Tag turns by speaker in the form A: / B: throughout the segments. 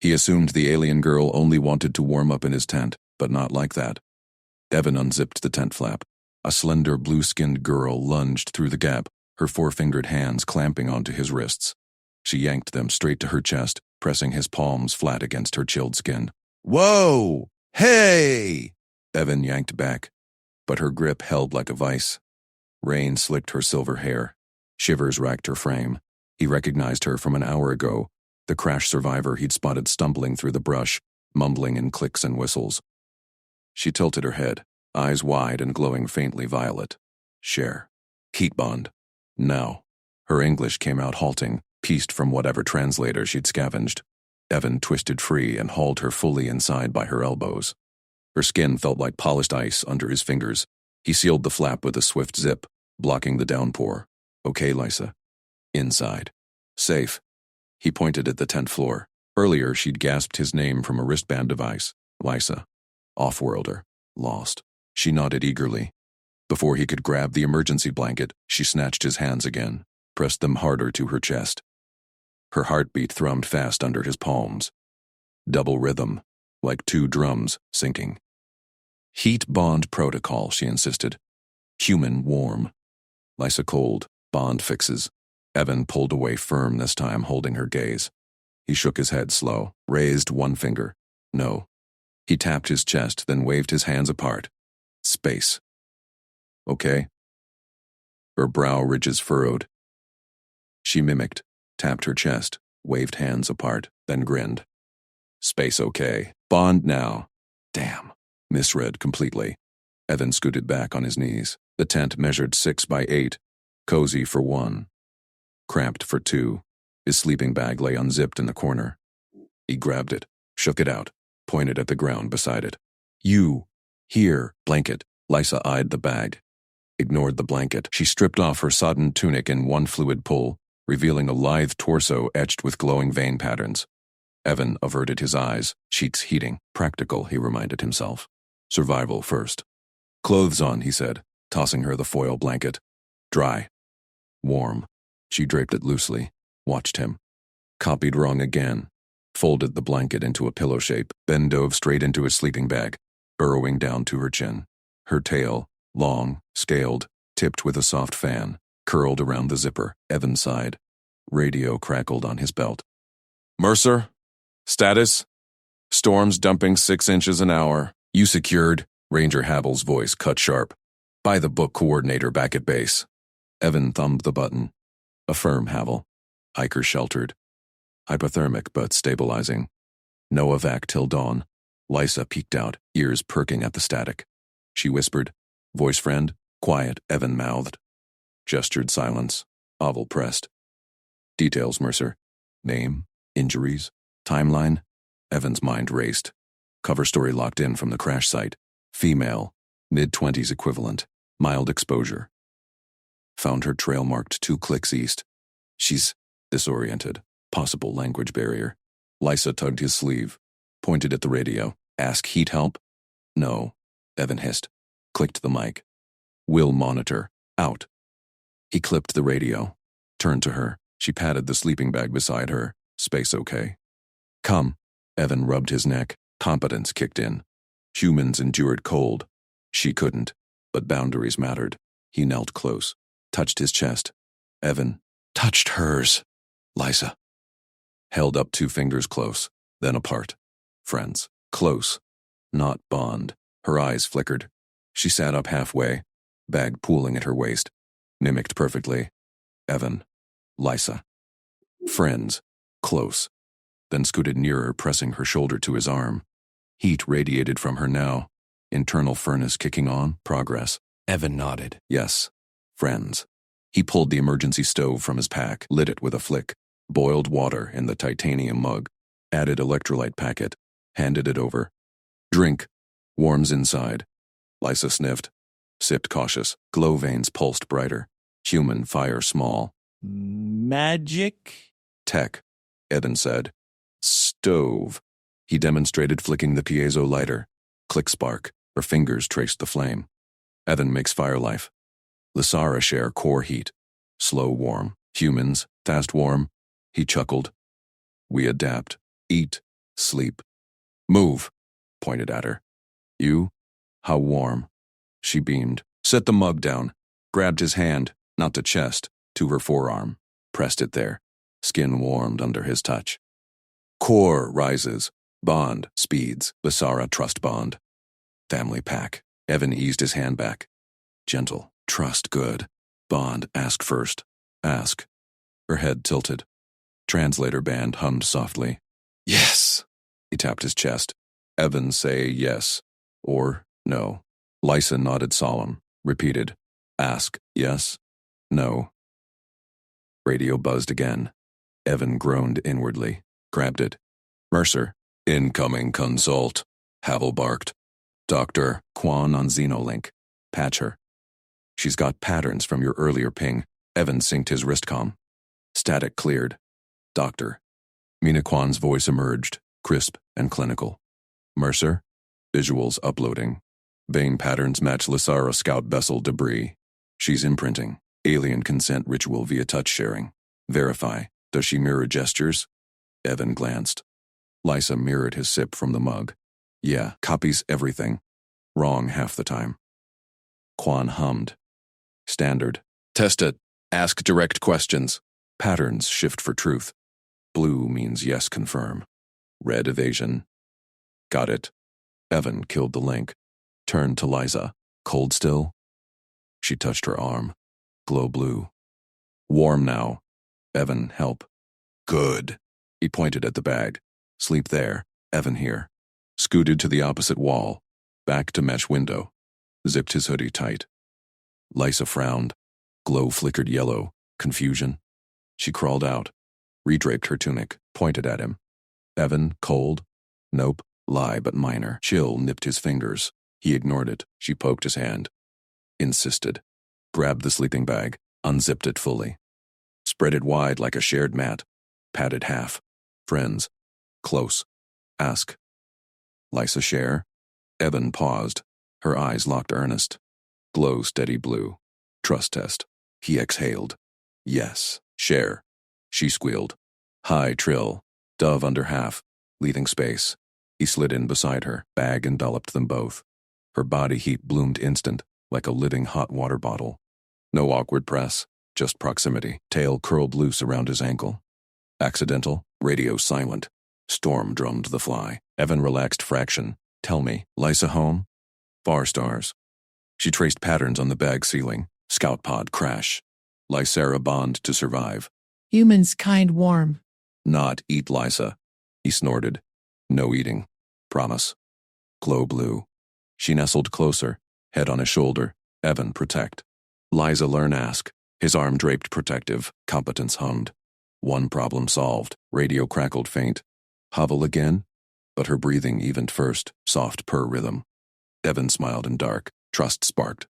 A: He assumed the alien girl only wanted to warm up in his tent, but not like that. Evan unzipped the tent flap. A slender blue-skinned girl lunged through the gap, her four-fingered hands clamping onto his wrists. She yanked them straight to her chest, pressing his palms flat against her chilled skin. "Whoa! Hey!" Evan yanked back, but her grip held like a vice. Rain slicked her silver hair. Shivers racked her frame. He recognized her from an hour ago, the crash survivor he'd spotted stumbling through the brush, mumbling in clicks and whistles. She tilted her head, eyes wide and glowing faintly violet. Share. Heat bond. Now. Her English came out halting, pieced from whatever translator she'd scavenged. Evan twisted free and hauled her fully inside by her elbows. Her skin felt like polished ice under his fingers. He sealed the flap with a swift zip, blocking the downpour. "Okay, Lysa." Inside. Safe. He pointed at the tent floor. Earlier, she'd gasped his name from a wristband device. Lysa. Off-worlder. Lost. She nodded eagerly. Before he could grab the emergency blanket, she snatched his hands again, pressed them harder to her chest. Her heartbeat thrummed fast under his palms. Double rhythm, like two drums syncing. Heat bond protocol, she insisted. Human warm. Lysa cold, bond fixes. Evan pulled away firm this time, holding her gaze. He shook his head slow, raised one finger. No. He tapped his chest, then waved his hands apart. Space. Okay? Her brow ridges furrowed. She mimicked, tapped her chest, waved hands apart, then grinned. Space okay. Bond now. Damn. Misread completely. Evan scooted back on his knees. The tent measured 6 by 8, cozy for 1. Cramped for 2. His sleeping bag lay unzipped in the corner. He grabbed it, shook it out, pointed at the ground beside it. You. Here. Blanket. Lysa eyed the bag. Ignored the blanket. She stripped off her sodden tunic in one fluid pull, revealing a lithe torso etched with glowing vein patterns. Evan averted his eyes, cheeks heating. Practical, he reminded himself. Survival first. Clothes on, he said, tossing her the foil blanket. Dry. Warm. She draped it loosely, watched him. Copied wrong again. Folded the blanket into a pillow shape, then dove straight into his sleeping bag, burrowing down to her chin. Her tail, long, scaled, tipped with a soft fan, curled around the zipper. Evan sighed. Radio crackled on his belt. Mercer? Status? Storms dumping 6 inches an hour. You secured? Ranger Havel's voice cut sharp. By the book coordinator back at base. Evan thumbed the button. Affirm, Havel. Hiker sheltered. Hypothermic but stabilizing. No evac till dawn. Lysa peeked out, ears perking at the static. She whispered. Voice friend? Quiet, Evan mouthed. Gestured silence. Havel pressed. Details, Mercer. Name? Injuries? Timeline? Evan's mind raced. Cover story locked in from the crash site. Female. Mid-20s equivalent. Mild exposure. Found her trail marked 2 clicks east. She's disoriented. Possible language barrier. Lysa tugged his sleeve. Pointed at the radio. Ask heat help? No. Evan hissed. Clicked the mic. Will monitor. Out. He clipped the radio. Turned to her. She patted the sleeping bag beside her. Space okay. Come. Evan rubbed his neck. Competence kicked in. Humans endured cold. She couldn't. But boundaries mattered. He knelt close. Touched his chest. Evan touched hers. Lysa. Held up 2 fingers close, then apart. Friends. Close. Not bond. Her eyes flickered. She sat up halfway, bag pooling at her waist. Mimicked perfectly. Evan. Lysa. Friends. Close. Then scooted nearer, pressing her shoulder to his arm. Heat radiated from her now. Internal furnace kicking on. Progress. Evan nodded. Yes. Friends. He pulled the emergency stove from his pack, lit it with a flick, boiled water in the titanium mug, added electrolyte packet, handed it over. Drink. Warms inside. Lysa sniffed. Sipped cautious. Glow veins pulsed brighter. Human fire small.
B: Magic?
A: Tech, Evan said. Stove. He demonstrated flicking the piezo lighter. Click spark. Her fingers traced the flame. Evan makes fire life. Lysara share core heat. Slow warm. Humans, fast warm. He chuckled. We adapt. Eat. Sleep. Move, pointed at her. You? How warm. She beamed. Set the mug down. Grabbed his hand, not the chest, to her forearm. Pressed it there. Skin warmed under his touch. Core rises. Bond speeds. Basara trust bond. Family pack. Evan eased his hand back. Gentle. Trust good. Bond, ask first. Ask. Her head tilted. Translator band hummed softly. Yes. He tapped his chest. Evan say yes. Or no. Lysa nodded solemn. Repeated. Ask yes. No. Radio buzzed again. Evan groaned inwardly. Grabbed it. Mercer. Incoming consult. Havel barked. Dr. Quan on Xenolink. Patch her. She's got patterns from your earlier ping. Evan synced his wristcom. Static cleared. Doctor. Mina Kwan's voice emerged, crisp and clinical. Mercer. Visuals uploading. Vein patterns match Lysara scout vessel debris. She's imprinting. Alien consent ritual via touch sharing. Verify. Does she mirror gestures? Evan glanced. Lysa mirrored his sip from the mug. Yeah, copies everything. Wrong half the time. Quan hummed. Standard. Test it. Ask direct questions. Patterns shift for truth. Blue means yes, confirm. Red evasion. Got it. Evan killed the link. Turned to Lysa. Cold still? She touched her arm. Glow blue. Warm now. Evan, help. Good. He pointed at the bag. Sleep there. Evan here. Scooted to the opposite wall. Back to mesh window. Zipped his hoodie tight. Lysa frowned. Glow flickered yellow. Confusion. She crawled out. Redraped her tunic. Pointed at him. Evan, cold? Nope. Lie, but minor. Chill nipped his fingers. He ignored it. She poked his hand. Insisted. Grabbed the sleeping bag. Unzipped it fully. Spread it wide like a shared mat. Patted half. Friends. Close. Ask. Lysa share? Evan paused. Her eyes locked earnest. Glow steady blue. Trust test. He exhaled. Yes. Share. She squealed. High trill. Dove under half. Leaving space. He slid in beside her. Bag enveloped them both. Her body heat bloomed instant, like a living hot water bottle. No awkward press, just proximity. Tail curled loose around his ankle. Accidental, radio silent. Storm drummed the fly. Evan relaxed fraction. Tell me, Lysa home? Far stars. She traced patterns on the bag ceiling. Scout pod crash. Lysara bond to survive.
C: Humans kind warm.
A: Not eat Lysa. He snorted. No eating. Promise. Glow blue. She nestled closer, head on his shoulder. Evan, protect. Lysa learn ask. His arm draped protective. Competence hummed. One problem solved. Radio crackled faint. Hovel again? But her breathing evened first, soft purr rhythm. Evan smiled in dark. Trust sparked.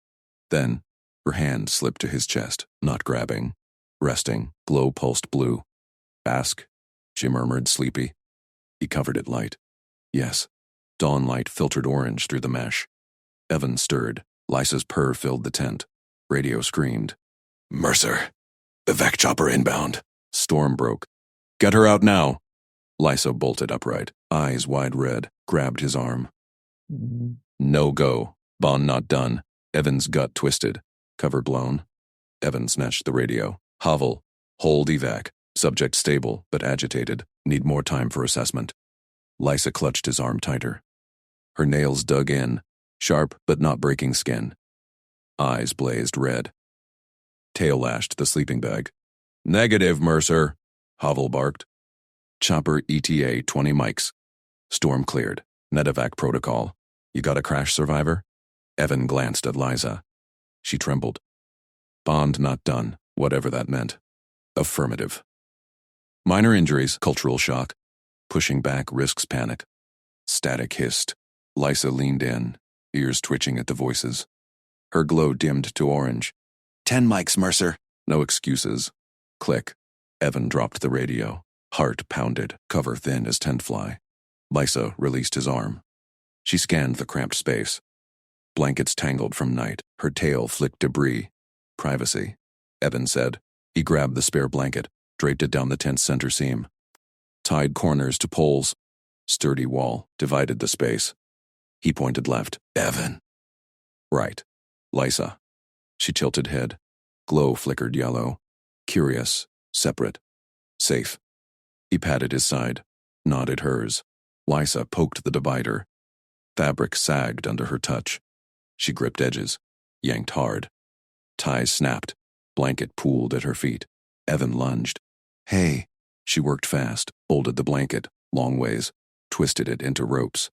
A: Then, her hand slipped to his chest, not grabbing. Resting, glow pulsed blue. Ask, she murmured, sleepy. He covered it light. Yes. Dawn light filtered orange through the mesh. Evan stirred. Lysa's purr filled the tent. Radio screamed. Mercer! Evac chopper inbound. Storm broke. Get her out now! Lysa bolted upright, eyes wide red, grabbed his arm. No go. Bond not done. Evan's gut twisted. Cover blown. Evan snatched the radio. Hovel. Hold evac. Subject stable, but agitated. Need more time for assessment. Lysa clutched his arm tighter. Her nails dug in, sharp but not breaking skin. Eyes blazed red. Tail lashed the sleeping bag. Negative, Mercer, Hovel barked. Chopper ETA 20 mics. Storm cleared. Netivac protocol. You got a crash survivor? Evan glanced at Lysa. She trembled. Bond not done, whatever that meant. Affirmative. Minor injuries, cultural shock. Pushing back risks panic. Static hissed. Lysa leaned in, ears twitching at the voices. Her glow dimmed to orange. 10 mics, Mercer. No excuses. Click. Evan dropped the radio. Heart pounded, cover thin as tent fly. Lysa released his arm. She scanned the cramped space. Blankets tangled from night. Her tail flicked debris. Privacy, Evan said. He grabbed the spare blanket, draped it down the tent's center seam. Tied corners to poles. Sturdy wall divided the space. He pointed left. Evan. Right. Lysa. She tilted head. Glow flickered yellow. Curious. Separate. Safe. He patted his side. Nodded hers. Lysa poked the divider. Fabric sagged under her touch. She gripped edges. Yanked hard. Ties snapped. Blanket pooled at her feet. Evan lunged. Hey. She worked fast. Folded the blanket. Long ways. Twisted it into ropes.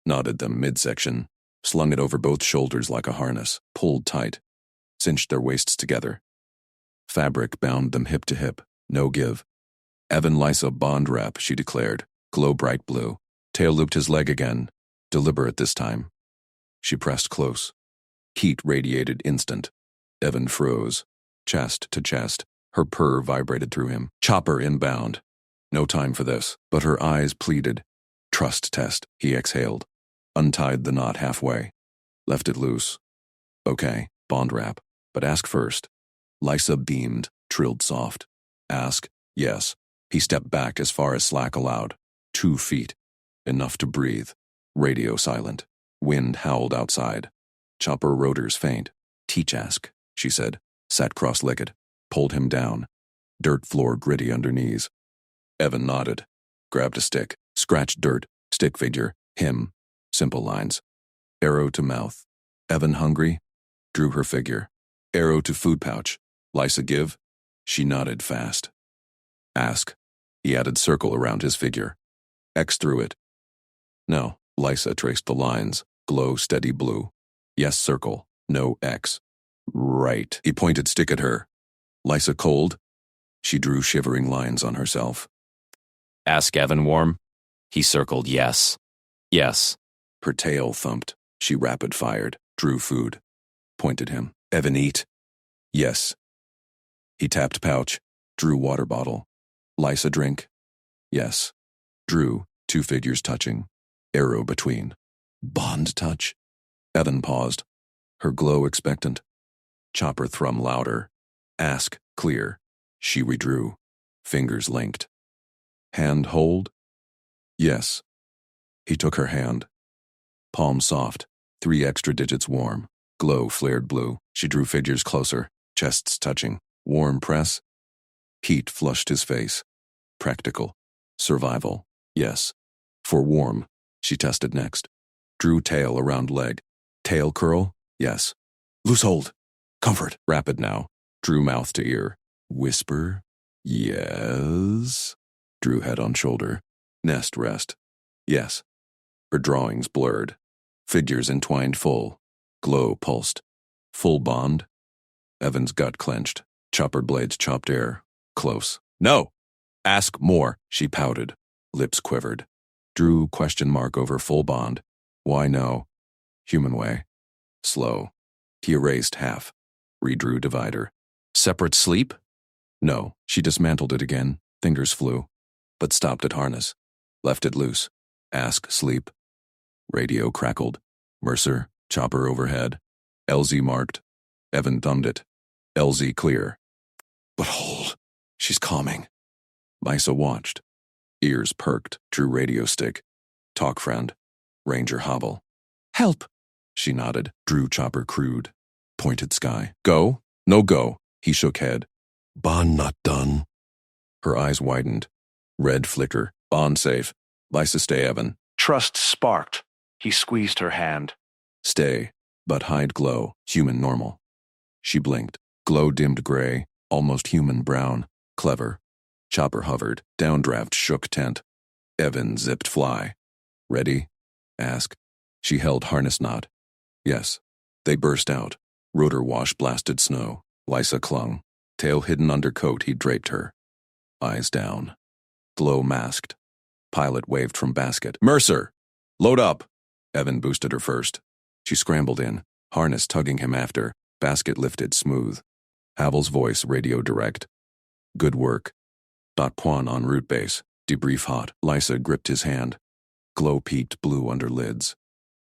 A: Knotted them midsection. Slung it over both shoulders like a harness. Pulled tight. Cinched their waists together. Fabric bound them hip to hip. No give. Evan Lysa bond wrap, she declared. Glow bright blue. Tail looped his leg again. Deliberate this time. She pressed close. Heat radiated instant. Evan froze. Chest to chest. Her purr vibrated through him. Chopper inbound. No time for this. But her eyes pleaded. Trust test, he exhaled. Untied the knot halfway. Left it loose. Okay, bond wrap. But ask first. Lysa beamed, trilled soft. Ask, yes. He stepped back as far as slack allowed. 2 feet. Enough to breathe. Radio silent. Wind howled outside. Chopper rotors faint. Teach ask, she said. Sat cross-legged. Pulled him down. Dirt floor gritty under knees. Evan nodded. Grabbed a stick. Scratched dirt. Stick figure. Him. Simple lines. Arrow to mouth. Evan hungry? Drew her figure. Arrow to food pouch. Lysa give? She nodded fast. Ask. He added circle around his figure. X through it. No. Lysa traced the lines. Glow steady blue. Yes circle. No X. Right. He pointed stick at her. Lysa cold? She drew shivering lines on herself.
D: Ask Evan warm? He circled yes. Yes.
A: Her tail thumped. She rapid-fired. Drew food. Pointed him. Evan eat? Yes. He tapped pouch. Drew water bottle. Lysa drink? Yes. Drew, 2 figures touching. Arrow between. Bond touch? Evan paused. Her glow expectant. Chopper thrum louder. Ask, clear. She redrew. Fingers linked. Hand hold? Yes. He took her hand. Palm soft. 3 extra digits warm. Glow flared blue. She drew figures closer. Chests touching. Warm press? Heat flushed his face. Practical. Survival. Yes. For warm. She tested next. Drew tail around leg. Tail curl? Yes. Loose hold. Comfort. Rapid now. Drew mouth to ear. Whisper? Yes. Drew head on shoulder. Nest rest. Yes. Her drawings blurred. Figures entwined full. Glow pulsed. Full bond? Evan's gut clenched. Chopper blades chopped air. Close. No! Ask more, she pouted. Lips quivered. Drew question mark over full bond. Why no? Human way. Slow. He erased half. Redrew divider. Separate sleep? No. She dismantled it again. Fingers flew. But stopped at harness. Left it loose. Ask sleep. Radio crackled. Mercer. Chopper overhead. LZ marked. Evan thumbed it. LZ clear. But hold. She's calming. Lysa watched. Ears perked. Drew radio stick. Talk friend. Ranger hobble. Help. She nodded. Drew chopper crude. Pointed sky. Go? No go. He shook head. Bond not done. Her eyes widened. Red flicker. Bond safe. Lysa stay Evan.
E: Trust sparked. He squeezed her hand.
A: Stay. But hide glow. Human normal. She blinked. Glow dimmed gray. Almost human brown. Clever. Chopper hovered. Downdraft shook tent. Evan zipped fly. Ready? Ask. She held harness knot. Yes. They burst out. Rotor wash blasted snow. Lysa clung. Tail hidden under coat he draped her. Eyes down. Glow masked. Pilot waved from basket. Mercer! Load up! Evan boosted her first. She scrambled in. Harness tugging him after. Basket lifted smooth. Havel's voice radio direct. Good work. Quan on route base. Debrief hot. Lysa gripped his hand. Glow peaked blue under lids.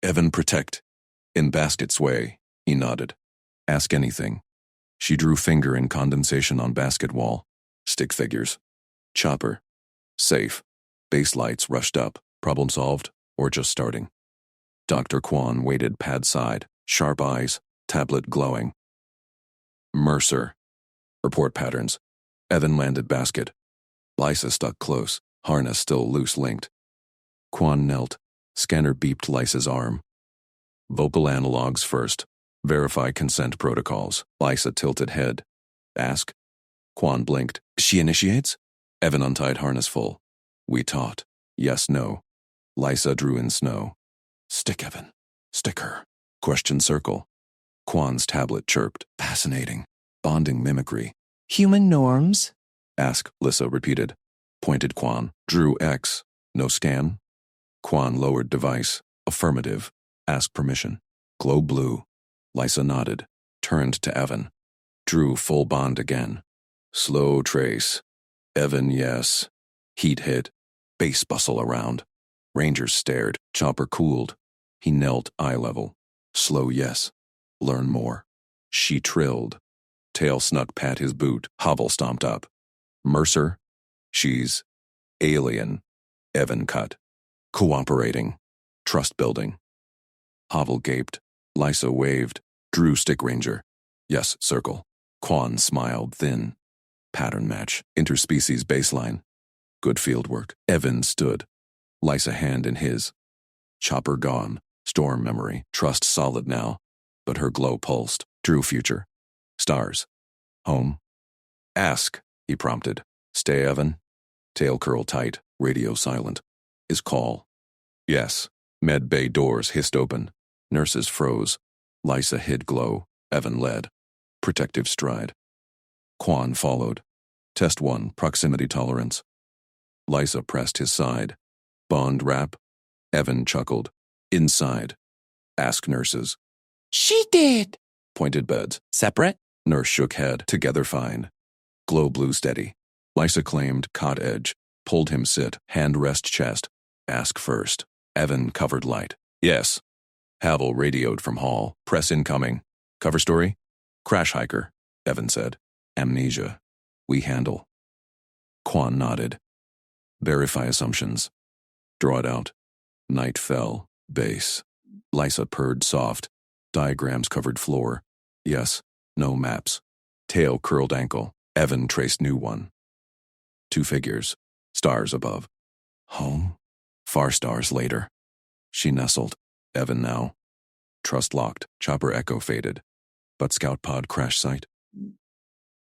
A: Evan protect. In basket sway. He nodded. Ask anything. She drew finger in condensation on basket wall. Stick figures. Chopper. Safe. Base lights rushed up. Problem solved, or just starting? Dr. Kwan waited pad side, sharp eyes, tablet glowing. Mercer. Report patterns. Evan landed basket. Lysa stuck close, harness still loose linked. Kwan knelt. Scanner beeped Lysa's arm. Vocal analogs first. Verify consent protocols. Lysa tilted head. Ask. Kwan blinked. She initiates? Evan untied harness full. We taught. Yes, no. Lysa drew in snow. Stick, Evan. Stick her. Question circle. Kwan's tablet chirped. Fascinating. Bonding mimicry.
C: Human norms?
A: Ask, Lysa repeated. Pointed Kwan. Drew X. No scan? Kwan lowered device. Affirmative. Ask permission. Glow blue. Lysa nodded. Turned to Evan. Drew full bond again. Slow trace. Evan, yes. Heat hit. Base bustle around. Rangers stared. Chopper cooled. He knelt eye level. Slow yes. Learn more. She trilled. Tail snuck pat his boot. Hobble stomped up. Mercer? She's alien. Evan cut. Cooperating. Trust building. Hovel gaped. Lysa waved. Drew stick ranger. Yes, circle. Kwan smiled thin. Pattern match. Interspecies baseline. Good field work. Evan stood. Lysa hand in his. Chopper gone. Storm memory. Trust solid now. But her glow pulsed. Drew future. Stars. Home. Ask, he prompted. Stay, Evan. Tail curl tight. Radio silent. His call. Yes. Med bay doors hissed open. Nurses froze. Lysa hid glow. Evan led. Protective stride. Kwan followed. Test 1, proximity tolerance. Lysa pressed his side. Bond wrap. Evan chuckled. Inside. Ask nurses.
C: She did.
A: Pointed beds.
B: Separate?
A: Nurse shook head. Together fine. Glow blue steady. Lysa claimed cot edge. Pulled him sit. Hand rest chest. Ask first. Evan covered light. Yes. Havel radioed from hall. Press incoming. Cover story? Crash hiker, Evan said. Amnesia. We handle. Kwan nodded. Verify assumptions. Draw it out. Night fell. Base. Lysa purred soft. Diagrams covered floor. Yes. No maps. Tail curled ankle. Evan traced new one. 2 figures. Stars above. Home? Far stars later. She nestled. Evan now. Trust locked. Chopper echo faded. But scout pod crash site?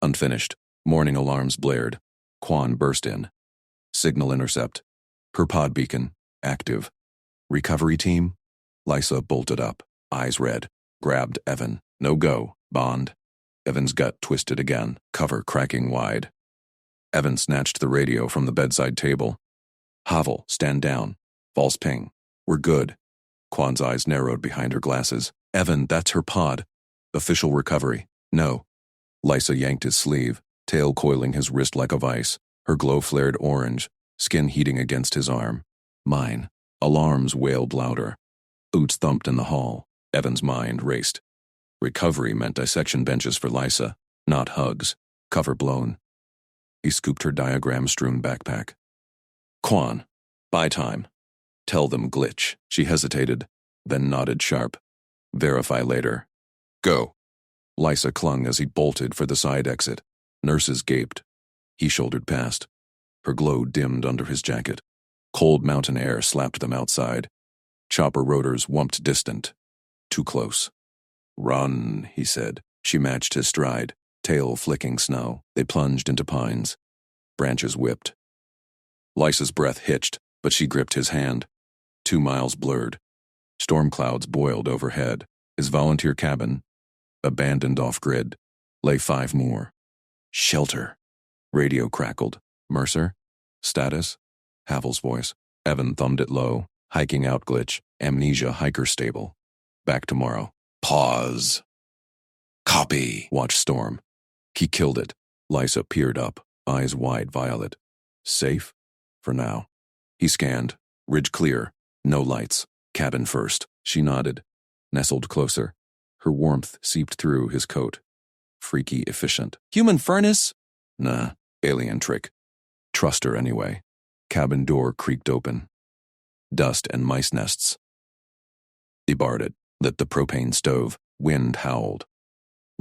A: Unfinished. Morning alarms blared. Kwan burst in. Signal intercept. Her pod beacon. Active. Recovery team? Lysa bolted up. Eyes red. Grabbed Evan. No go. Bond. Evan's gut twisted again. Cover cracking wide. Evan snatched the radio from the bedside table. Havel, stand down. False ping. We're good. Kwan's eyes narrowed behind her glasses. Evan, that's her pod. Official recovery. No. Lysa yanked his sleeve, tail coiling his wrist like a vice. Her glow flared orange, skin heating against his arm. Mine. Alarms wailed louder. Boots thumped in the hall. Evan's mind raced. Recovery meant dissection benches for Lysa, not hugs. Cover blown. He scooped her diagram-strewn backpack. Kwan. Buy time. Tell them glitch. She hesitated, then nodded sharp. Verify later. Go. Lysa clung as he bolted for the side exit. Nurses gaped. He shouldered past. Her glow dimmed under his jacket. Cold mountain air slapped them outside. Chopper rotors whumped distant. Too close. Run, he said. She matched his stride, tail flicking snow. They plunged into pines. Branches whipped. Lysa's breath hitched, but she gripped his hand. 2 miles blurred. Storm clouds boiled overhead. His volunteer cabin, abandoned off-grid, lay 5 more. Shelter. Radio crackled. Mercer? Status? Havel's voice. Evan thumbed it low. Hiking out glitch. Amnesia hiker stable. Back tomorrow. Pause. Copy. Watch storm. He killed it. Lysa peered up, eyes wide violet. Safe? For now. He scanned. Ridge clear. No lights. Cabin first. She nodded. Nestled closer. Her warmth seeped through his coat. Freaky efficient. Human furnace? Nah. Alien trick. Trust her anyway. Cabin door creaked open. dust and mice nests. He barred it, lit the propane stove, wind howled.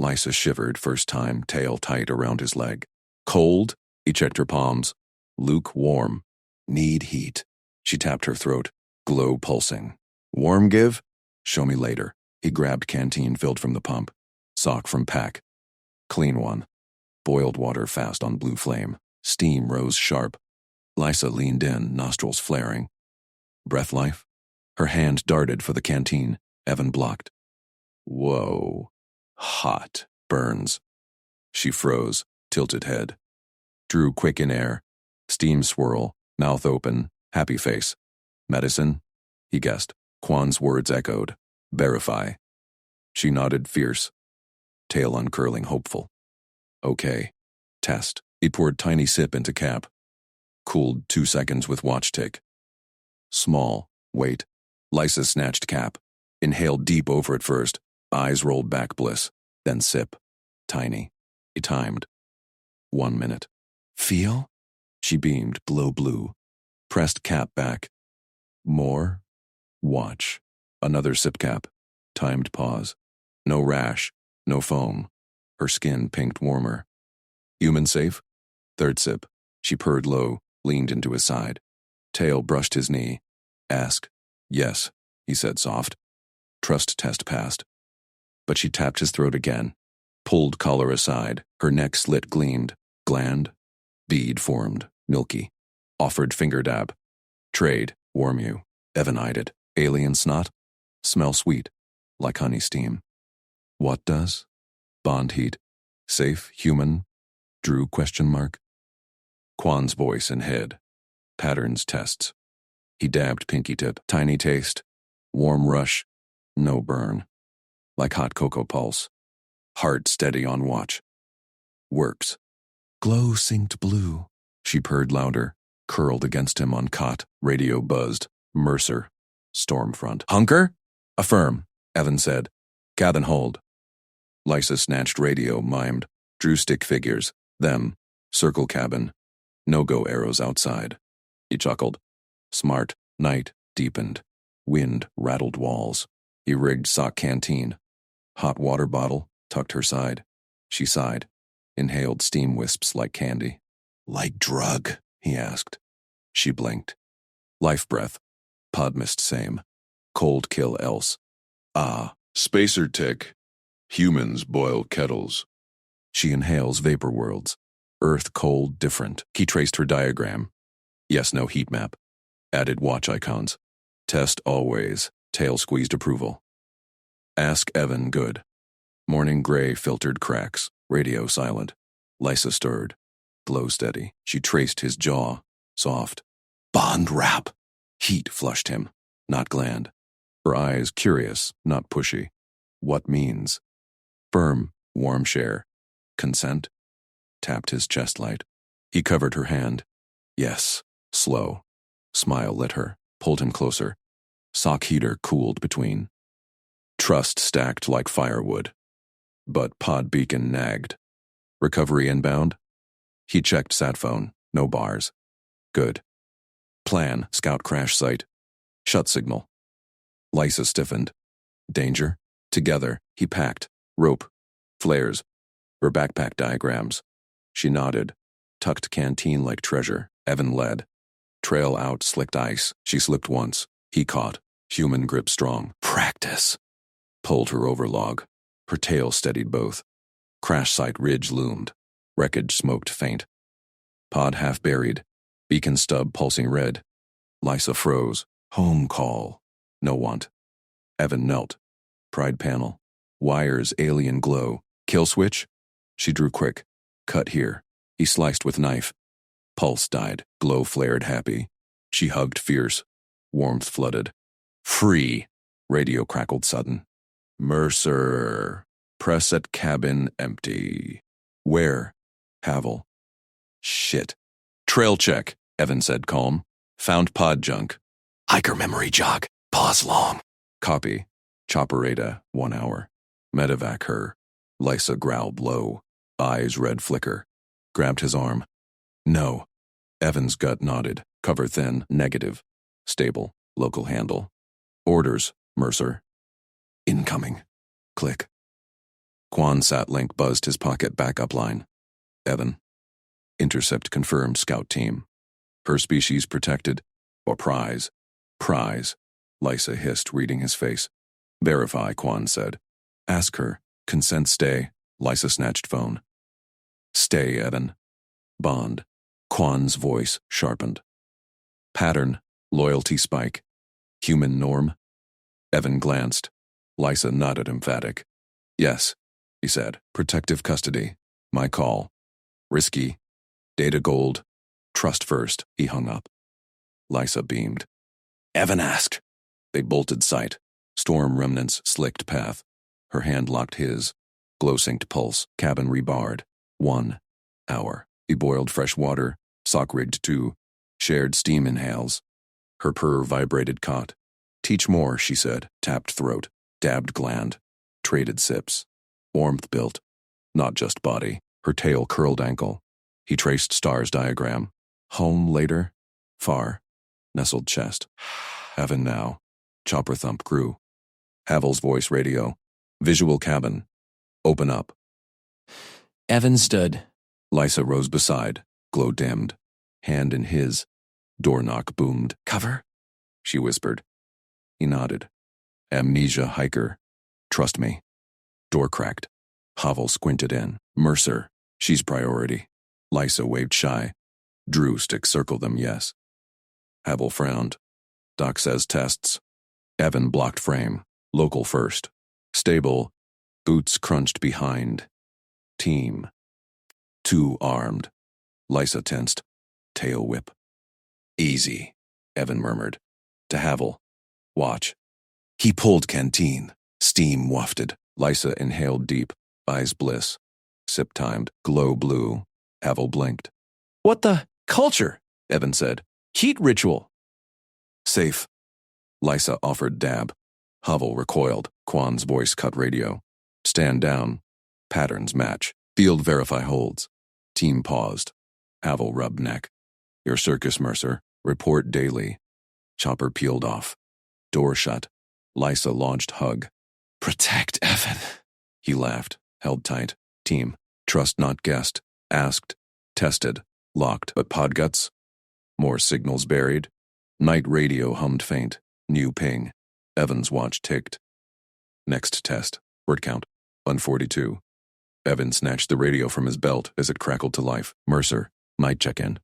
A: Lysa shivered first time, tail tight around his leg. Cold? He checked her palms. Lukewarm. Need heat. She tapped her throat, glow pulsing. Warm give? Show me later. He grabbed canteen filled from the pump. Sock from pack. Clean one. Boiled water fast on blue flame. Steam rose sharp. Lysa leaned in, nostrils flaring. Breath life? Her hand darted for the canteen. Evan blocked. Whoa. Hot. Burns. She froze, tilted head. Drew quick in air. Steam swirl, mouth open, happy face. Medicine? He guessed. Kwan's words echoed. Verify. She nodded fierce. Tail uncurling hopeful. Okay. Test. He poured tiny sip into cap. Cooled 2 seconds with watch tick. Small. Wait. Lysa snatched cap. Inhaled deep over it first. Eyes rolled back bliss. Then sip. Tiny. He timed. 1 minute. Feel? She beamed, glow blue. Pressed cap back. More. Watch. Another sip cap. Timed pause. No rash. No foam. Her skin pinked warmer. Human safe? Third sip. She purred low, leaned into his side. Tail brushed his knee. Ask. Yes, he said soft. Trust test passed. But she tapped his throat again. Pulled collar aside. Her neck slit gleamed. Gland. Bead formed. Milky. Offered finger dab. Trade. Warm you. Evan eyed it. Alien snot? Smell sweet. Like honey steam. What does? Bond heat. Safe, human? Drew question mark. Kwan's voice and head. Patterns tests. He dabbed pinky tip. Tiny taste. Warm rush. No burn. Like hot cocoa pulse. Heart steady on watch. Works. Glow synced blue. She purred louder. Curled against him on cot. Radio buzzed. Mercer. Stormfront. Hunker? Affirm, Evan said. Gather and hold. Lysa snatched radio, mimed. Drew stick figures. Them. Circle cabin. No-go arrows outside. He chuckled. Smart. Night. Deepened. Wind rattled walls. He rigged sock canteen. Hot water bottle. Tucked her side. She sighed. Inhaled steam wisps like candy. Like drug? He asked. She blinked. Life breath. Pod mist same. Cold kill else. Ah. Spacer tick. Humans boil kettles. She inhales vapor worlds. Earth cold different. He traced her diagram. Yes, no heat map. Added watch icons. Test always. Tail squeezed approval. Ask Evan good. Morning gray filtered cracks. Radio silent. Lysa stirred. Glow steady. She traced his jaw. Soft. Bond wrap. Heat flushed him. Not gland. Her eyes curious, not pushy. What means? Firm. Warm share. Consent? Tapped his chest light. He covered her hand. Yes. Slow. Smile lit her. Pulled him closer. Sock heater cooled between. Trust stacked like firewood. But pod beacon nagged. Recovery inbound? He checked sat phone. No bars. Good. Plan. Scout crash site. Shut signal. Lysa stiffened. Danger? Together. He packed. Rope. Flares. Her backpack diagrams. She nodded. Tucked canteen like treasure. Evan led. Trail out slicked ice. She slipped once. He caught. Human grip strong. Practice. Pulled her over log. Her tail steadied both. Crash site ridge loomed. Wreckage smoked faint. Pod half buried. Beacon stub pulsing red. Lysa froze. Home call. No want. Evan knelt. Pride panel. Wires alien glow. Kill switch? She drew quick. Cut here. He sliced with knife. Pulse died. Glow flared happy. She hugged fierce. Warmth flooded. Free. Radio crackled sudden. Mercer. Press at cabin empty. Where? Havel. Shit. Trail check, Evan said calm. Found pod junk. Hiker memory jog. Pause long. Copy. Chopperada, 1 hour. Medevac her. Lysa growled low. Eyes red flicker. Grabbed his arm. No. Evan's gut nodded. Cover thin. Negative. Stable. Local handle. Orders, Mercer. Incoming. Click. Quan Sat-Link buzzed his pocket backup line. Evan. Intercept confirmed, scout team. Her species protected. Or prize. Prize. Lysa hissed, reading his face. Verify, Quan said. Ask her. Consent stay. Lysa snatched phone. Stay, Evan. Bond. Quan's voice sharpened. Pattern. Loyalty spike. Human norm. Evan glanced. Lysa nodded, emphatic. Yes, he said. Protective custody. My call. Risky. Data gold. Trust first. He hung up. Lysa beamed. Evan asked. They bolted sight. Storm remnants slicked path. Her hand locked his. Glow-synced pulse. Cabin rebarred. 1 hour. He boiled fresh water. Sock rigged 2. Shared steam inhales. Her purr vibrated caught. Teach more, she said. Tapped throat. Dabbed gland. Traded sips. Warmth built. Not just body. Her tail curled ankle. He traced stars diagram. Home later. Far. Nestled chest. Heaven now. Chopper thump grew. Havel's voice radio. Visual cabin. Open up.
B: Evan stood.
A: Lysa rose beside. Glow dimmed. Hand in his. Door knock boomed. Cover? She whispered. He nodded. Amnesia hiker. Trust me. Door cracked. Havel squinted in. Mercer. She's priority. Lysa waved shy. Drew stick circle them, yes. Havel frowned. Doc says tests. Evan blocked frame. Local first. Stable. Boots crunched behind. Team. 2 armed. Lysa tensed. Tail whip. Easy, Evan murmured. To Havel. Watch. He pulled canteen. Steam wafted. Lysa inhaled deep. Eyes bliss. Sip timed. Glow blue. Havel blinked. What the? Culture, Evan said. Heat ritual. Safe. Lysa offered dab. Havel recoiled. Quan's voice cut radio. Stand down. Patterns match. Field verify holds. Team paused. Havel rubbed neck. Your circus, Mercer. Report daily. Chopper peeled off. Door shut. Lysa launched hug. Protect Evan. He laughed. Held tight. Team. Trust not guessed. Asked. Tested. Locked. But podguts? More signals buried. Night radio hummed faint. New ping. Evan's watch ticked. Next test. Word count. 142. Evan snatched the radio from his belt as it crackled to life. Mercer. Night check-in.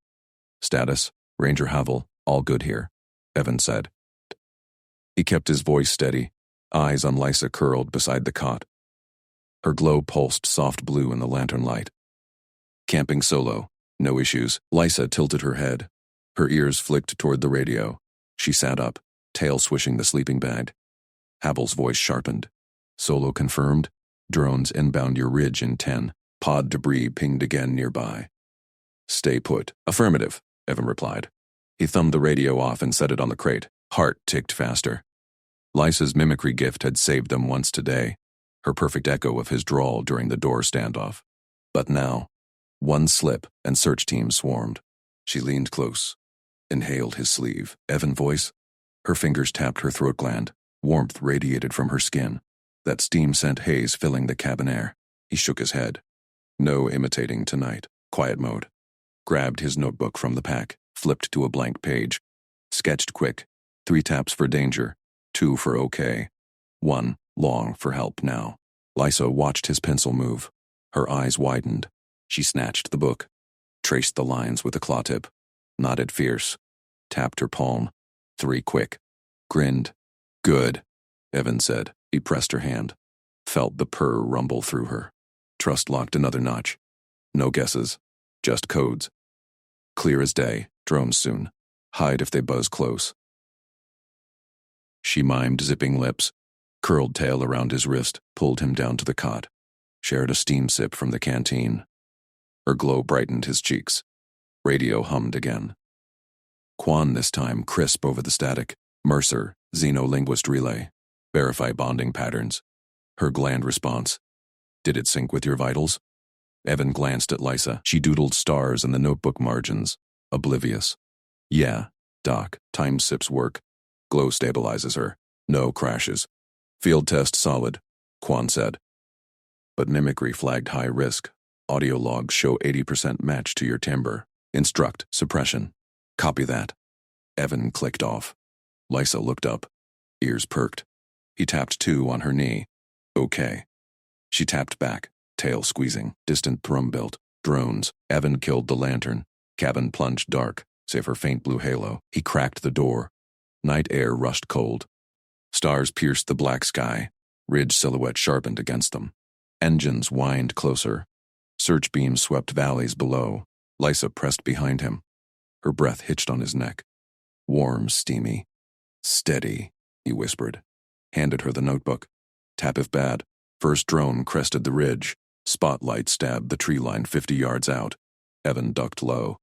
A: Status. Ranger Havel. All good here. Evan said. He kept his voice steady. Eyes on Lysa curled beside the cot. Her glow pulsed soft blue in the lantern light. Camping solo. No issues. Lysa tilted her head. Her ears flicked toward the radio. She sat up, tail swishing the sleeping bag. Havel's voice sharpened. Solo confirmed. Drones inbound your ridge in 10. Pod debris pinged again nearby. Stay put. Affirmative, Evan replied. He thumbed the radio off and set it on the crate. Heart ticked faster. Lysa's mimicry gift had saved them once today, her perfect echo of his drawl during the door standoff. But now, one slip and search team swarmed. She leaned close, inhaled his sleeve. Evan voice. Her fingers tapped her throat gland. Warmth radiated from her skin. That steam sent haze filling the cabin air. He shook his head. No imitating tonight. Quiet mode. Grabbed his notebook from the pack, flipped to a blank page. Sketched quick. 3 taps for danger, 2 for okay. 1 long for help now. Lysa watched his pencil move. Her eyes widened. She snatched the book, traced the lines with a claw tip, nodded fierce, tapped her palm. 3 quick. Grinned. Good, Evan said. He pressed her hand. Felt the purr rumble through her. Trust locked another notch. No guesses. Just codes. Clear as day. Drones soon. Hide if they buzz close. She mimed zipping lips, curled tail around his wrist, pulled him down to the cot. Shared a steam sip from the canteen. Her glow brightened his cheeks. Radio hummed again. Quan this time crisp over the static. Mercer, xenolinguist relay. Verify bonding patterns. Her gland response. Did it sync with your vitals? Evan glanced at Lysa. She doodled stars in the notebook margins. Oblivious. Yeah, Doc, time sips work. Glow stabilizes her. No crashes. Field test solid, Quan said. But mimicry flagged high risk. Audio logs show 80% match to your timbre. Instruct suppression. Copy that. Evan clicked off. Lysa looked up. Ears perked. He tapped 2 on her knee. Okay. She tapped back, tail squeezing. Distant thrum built. Drones. Evan killed the lantern. Cabin plunged dark, save her faint blue halo. He cracked the door. Night air rushed cold. Stars pierced the black sky. Ridge silhouette sharpened against them. Engines whined closer. Search beams swept valleys below. Lysa pressed behind him. Her breath hitched on his neck. Warm, steamy. Steady, he whispered. Handed her the notebook. Tap if bad. First drone crested the ridge. Spotlight stabbed the tree line 50 yards out. Evan ducked low.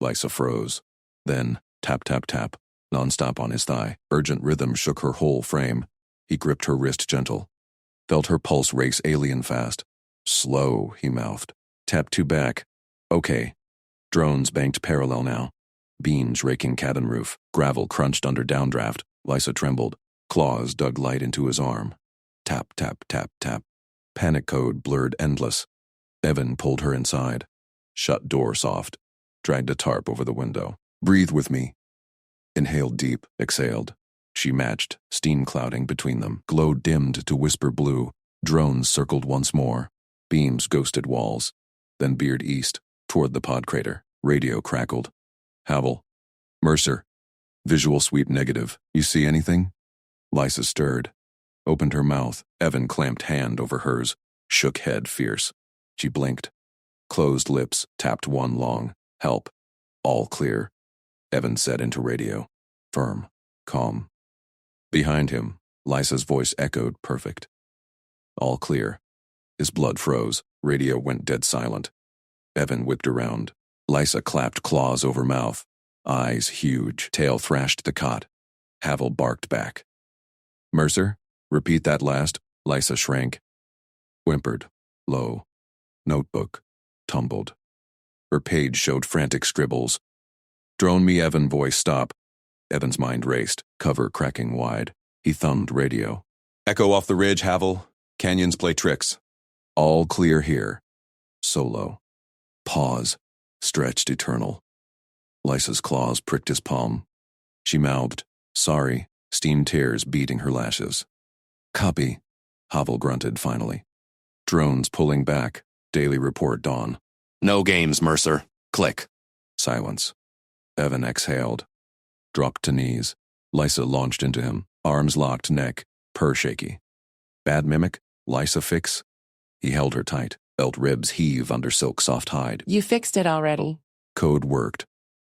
A: Lysa froze. Then, tap, tap, tap, nonstop on his thigh. Urgent rhythm shook her whole frame. He gripped her wrist gentle. Felt her pulse race alien fast. Slow, he mouthed. Tap 2 back. Okay. Drones banked parallel now. Beams raking cabin roof. Gravel crunched under downdraft. Lysa trembled. Claws dug light into his arm. Tap, tap, tap, tap. Panic code blurred endless. Evan pulled her inside. Shut door soft. Dragged a tarp over the window. Breathe with me. Inhaled deep, exhaled. She matched, steam clouding between them. Glow dimmed to whisper blue. Drones circled once more. Beams ghosted walls. Then veered east, toward the pod crater. Radio crackled. Havel. Mercer. Visual sweep negative. You see anything? Lysa stirred. Opened her mouth. Evan clamped hand over hers. Shook head fierce. She blinked. Closed lips, tapped 1 long. Help. All clear. Evan said into radio. Firm. Calm. Behind him, Lysa's voice echoed perfect. All clear. His blood froze. Radio went dead silent. Evan whipped around. Lysa clapped claws over mouth. Eyes huge. Tail thrashed the cot. Havel barked back. Mercer? Repeat that last. Lysa shrank. Whimpered. Low. Notebook. Tumbled. Her page showed frantic scribbles. Drone me, Evan, voice stop. Evan's mind raced, cover cracking wide. He thumbed radio. Echo off the ridge, Havel. Canyons play tricks. All clear here. Solo. Pause. Stretched eternal. Lysa's claws pricked his palm. She mouthed, sorry, steam tears beading her lashes. Copy. Havel grunted finally. Drones pulling back. Daily report dawn.
D: No games, Mercer. Click.
A: Silence. Evan exhaled. Dropped to knees. Lysa launched into him. Arms locked, neck, purr shaky. Bad mimic? Lysa fix? He held her tight. Felt ribs heave under silk soft hide.
C: You fixed it already.
A: Code worked.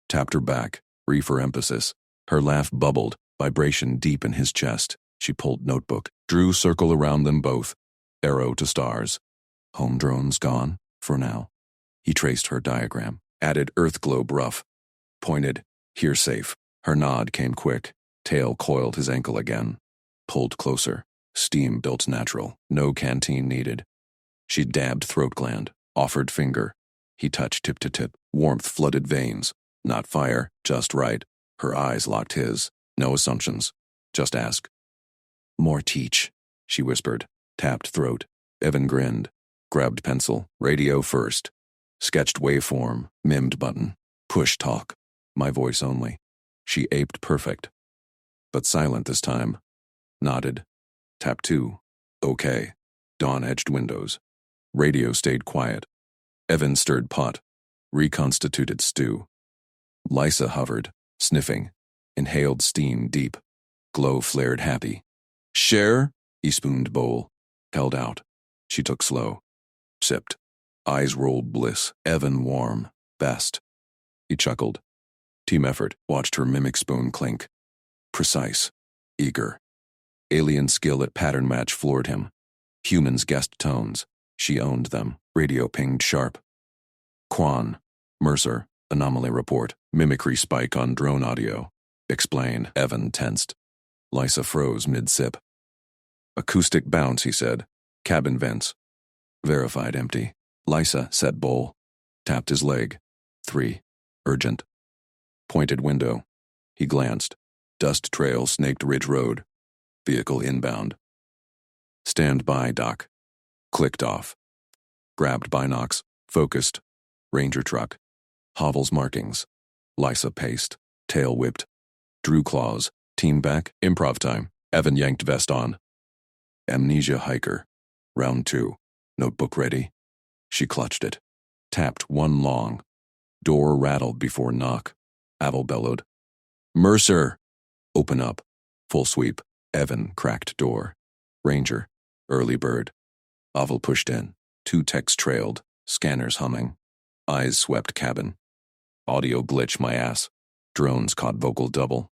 A: Tapped her back. Reefer emphasis. Her laugh bubbled. Vibration deep in his chest. She pulled notebook. Drew circle around them both. Arrow to stars. Home drones gone, for now. He traced her diagram. Added earth globe rough. Pointed. Here safe. Her nod came quick. Tail coiled his ankle again. Pulled closer. Steam built natural. No canteen needed. She dabbed throat gland. Offered finger. He touched tip to tip. Warmth flooded veins. Not fire, just right. Her eyes locked his. No assumptions. Just ask. More teach, she whispered. Tapped throat. Evan grinned. Grabbed pencil. Radio first. Sketched waveform. Mimed button. Push talk. My voice only. She aped perfect. But silent this time. Nodded. Tap 2. Okay. Dawn-edged windows. Radio stayed quiet. Evan stirred pot. Reconstituted stew. Lysa hovered, sniffing. Inhaled steam deep. Glow flared happy. Share? He spooned bowl. Held out. She took slow. Sipped. Eyes rolled bliss. Evan warm. Best. He chuckled. Team effort. Watched her mimic spoon clink. Precise. Eager. Alien skill at pattern match floored him. Humans guessed tones. She owned them. Radio pinged sharp. Quan. Mercer. Anomaly report. Mimicry spike on drone audio. Explain. Evan tensed. Lysa froze mid-sip. Acoustic bounce, he said. Cabin vents. Verified empty. Lysa, said Bowl. Tapped his leg. 3. Urgent. Pointed window. He glanced. Dust trail snaked Ridge Road. Vehicle inbound. Stand by, Doc. Clicked off. Grabbed binocs. Focused. Ranger truck. Hovels markings. Lysa paced. Tail whipped. Drew claws. Team back. Improv time. Evan yanked vest on. Amnesia hiker. Round 2. Notebook ready. She clutched it. Tapped one long. Door rattled before knock. Avel bellowed. Mercer! Open up. Full sweep. Evan cracked door. Ranger. Early bird. Avel pushed in. 2 techs trailed. Scanners humming. Eyes swept cabin. Audio glitch my ass. Drones caught vocal double.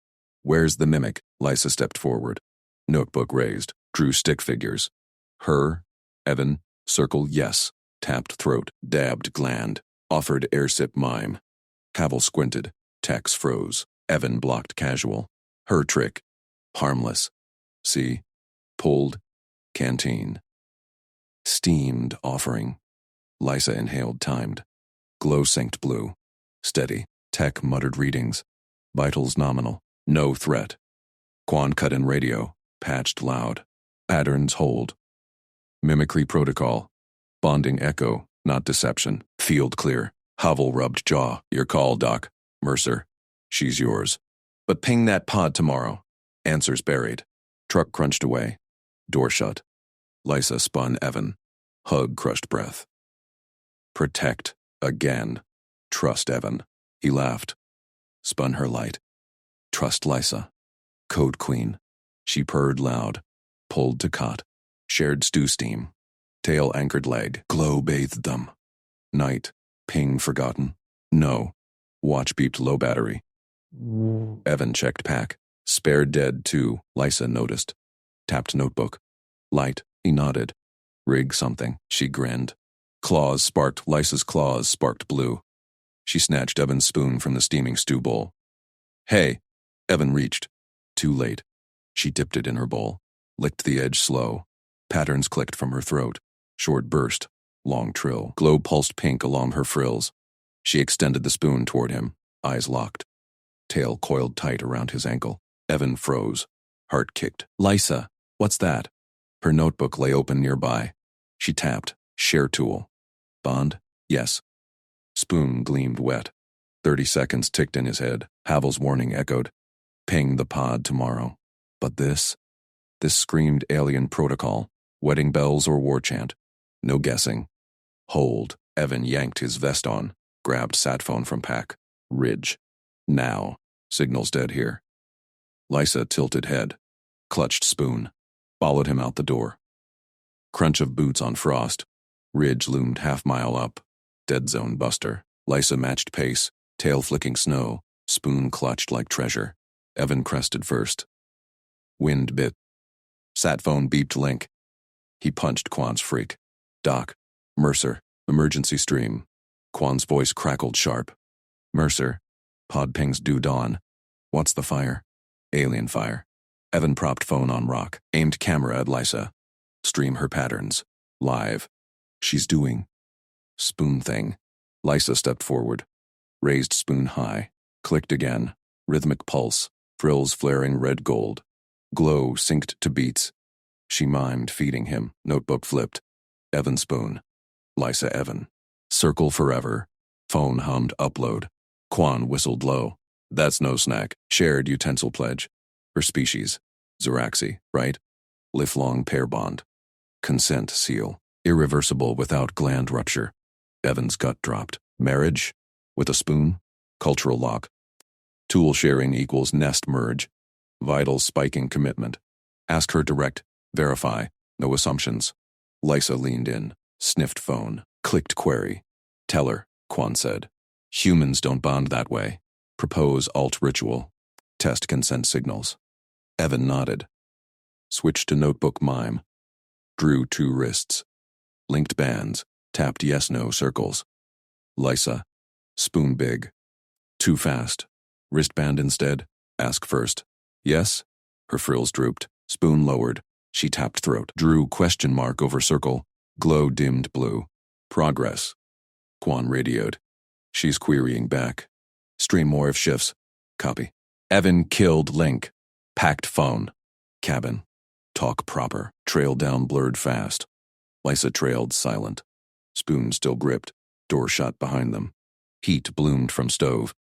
A: Where's the mimic? Lysa stepped forward. Notebook raised. Drew stick figures. Her. Evan. Circle yes. Tapped throat. Dabbed gland. Offered air sip mime. Havel squinted. Tex froze. Evan blocked casual. Her trick. Harmless. See? Pulled. Canteen. Steamed offering. Lysa inhaled timed. Glow synced blue. Steady. Tech muttered readings. Vitals nominal. No threat. Quan cut in radio. Patched loud. Patterns hold. Mimicry protocol. Bonding echo, not deception. Field clear. Havel rubbed jaw. Your call, Doc. Mercer. She's yours. But ping that pod tomorrow. Answers buried. Truck crunched away. Door shut. Lysa spun Evan. Hug crushed breath. Protect. Again. Trust Evan. He laughed. Spun her light. Trust Lysa. Code Queen. She purred loud. Pulled to cot. Shared stew steam. Tail anchored leg. Glow bathed them. Night. Ping forgotten. No. Watch beeped low battery. Evan checked pack. Spare dead too. Lysa noticed. Tapped notebook. Light. He nodded. Rig something. She grinned. Claws sparked. Lysa's claws sparked blue. She snatched Evan's spoon from the steaming stew bowl. Hey. Evan reached. Too late. She dipped it in her bowl. Licked the edge slow. Patterns clicked from her throat. Short burst. Long trill. Glow pulsed pink along her frills. She extended the spoon toward him. Eyes locked. Tail coiled tight around his ankle. Evan froze. Heart kicked. Lysa. What's that? Her notebook lay open nearby. She tapped. Share tool. Bond? Yes. Spoon gleamed wet. 30 seconds ticked in his head. Havel's warning echoed. Ping the pod tomorrow. But this? This screamed alien protocol. Wedding bells or war chant. No guessing. Hold. Evan yanked his vest on. Grabbed sat phone from pack. Ridge. Now. Signal's dead here. Lysa tilted head. Clutched spoon. Followed him out the door. Crunch of boots on frost. Ridge loomed half-mile up. Dead zone buster. Lysa matched pace. Tail flicking snow. Spoon clutched like treasure. Evan crested first. Wind bit. Sat phone beeped link. He punched Quan's freak. Doc. Mercer. Emergency stream. Quan's voice crackled sharp. Mercer. Pod pings due dawn. What's the fire? Alien fire. Evan propped phone on rock. Aimed camera at Lysa. Stream her patterns. Live. She's doing. Spoon thing. Lysa stepped forward. Raised spoon high. Clicked again. Rhythmic pulse. Frills flaring red gold. Glow synced to beats. She mimed feeding him. Notebook flipped. Evan spoon. Lysa Evan. Circle forever. Phone hummed upload. Quan whistled low. That's no snack. Shared utensil pledge. Her species. Zeraxi, right? Lifelong pair bond. Consent seal. Irreversible without gland rupture. Evan's gut dropped. Marriage? With a spoon? Cultural lock. Tool sharing equals nest merge. Vital spiking commitment. Ask her direct. Verify. No assumptions. Lysa leaned in. Sniffed phone. Clicked query. Tell her, Quan said. Humans don't bond that way. Propose alt ritual. Test consent signals. Evan nodded. Switched to notebook mime. Drew 2 wrists. Linked bands. Tapped yes-no circles. Lysa. Spoon big. Too fast. Wristband instead. Ask first. Yes? Her frills drooped. Spoon lowered. She tapped throat. Drew question mark over circle. Glow dimmed blue. Progress. Quan radioed. She's querying back. Stream more if shifts. Copy. Evan killed link. Packed phone. Cabin. Talk proper. Trail down blurred fast. Lysa trailed silent. Spoon still gripped. Door shut behind them. Heat bloomed from stove.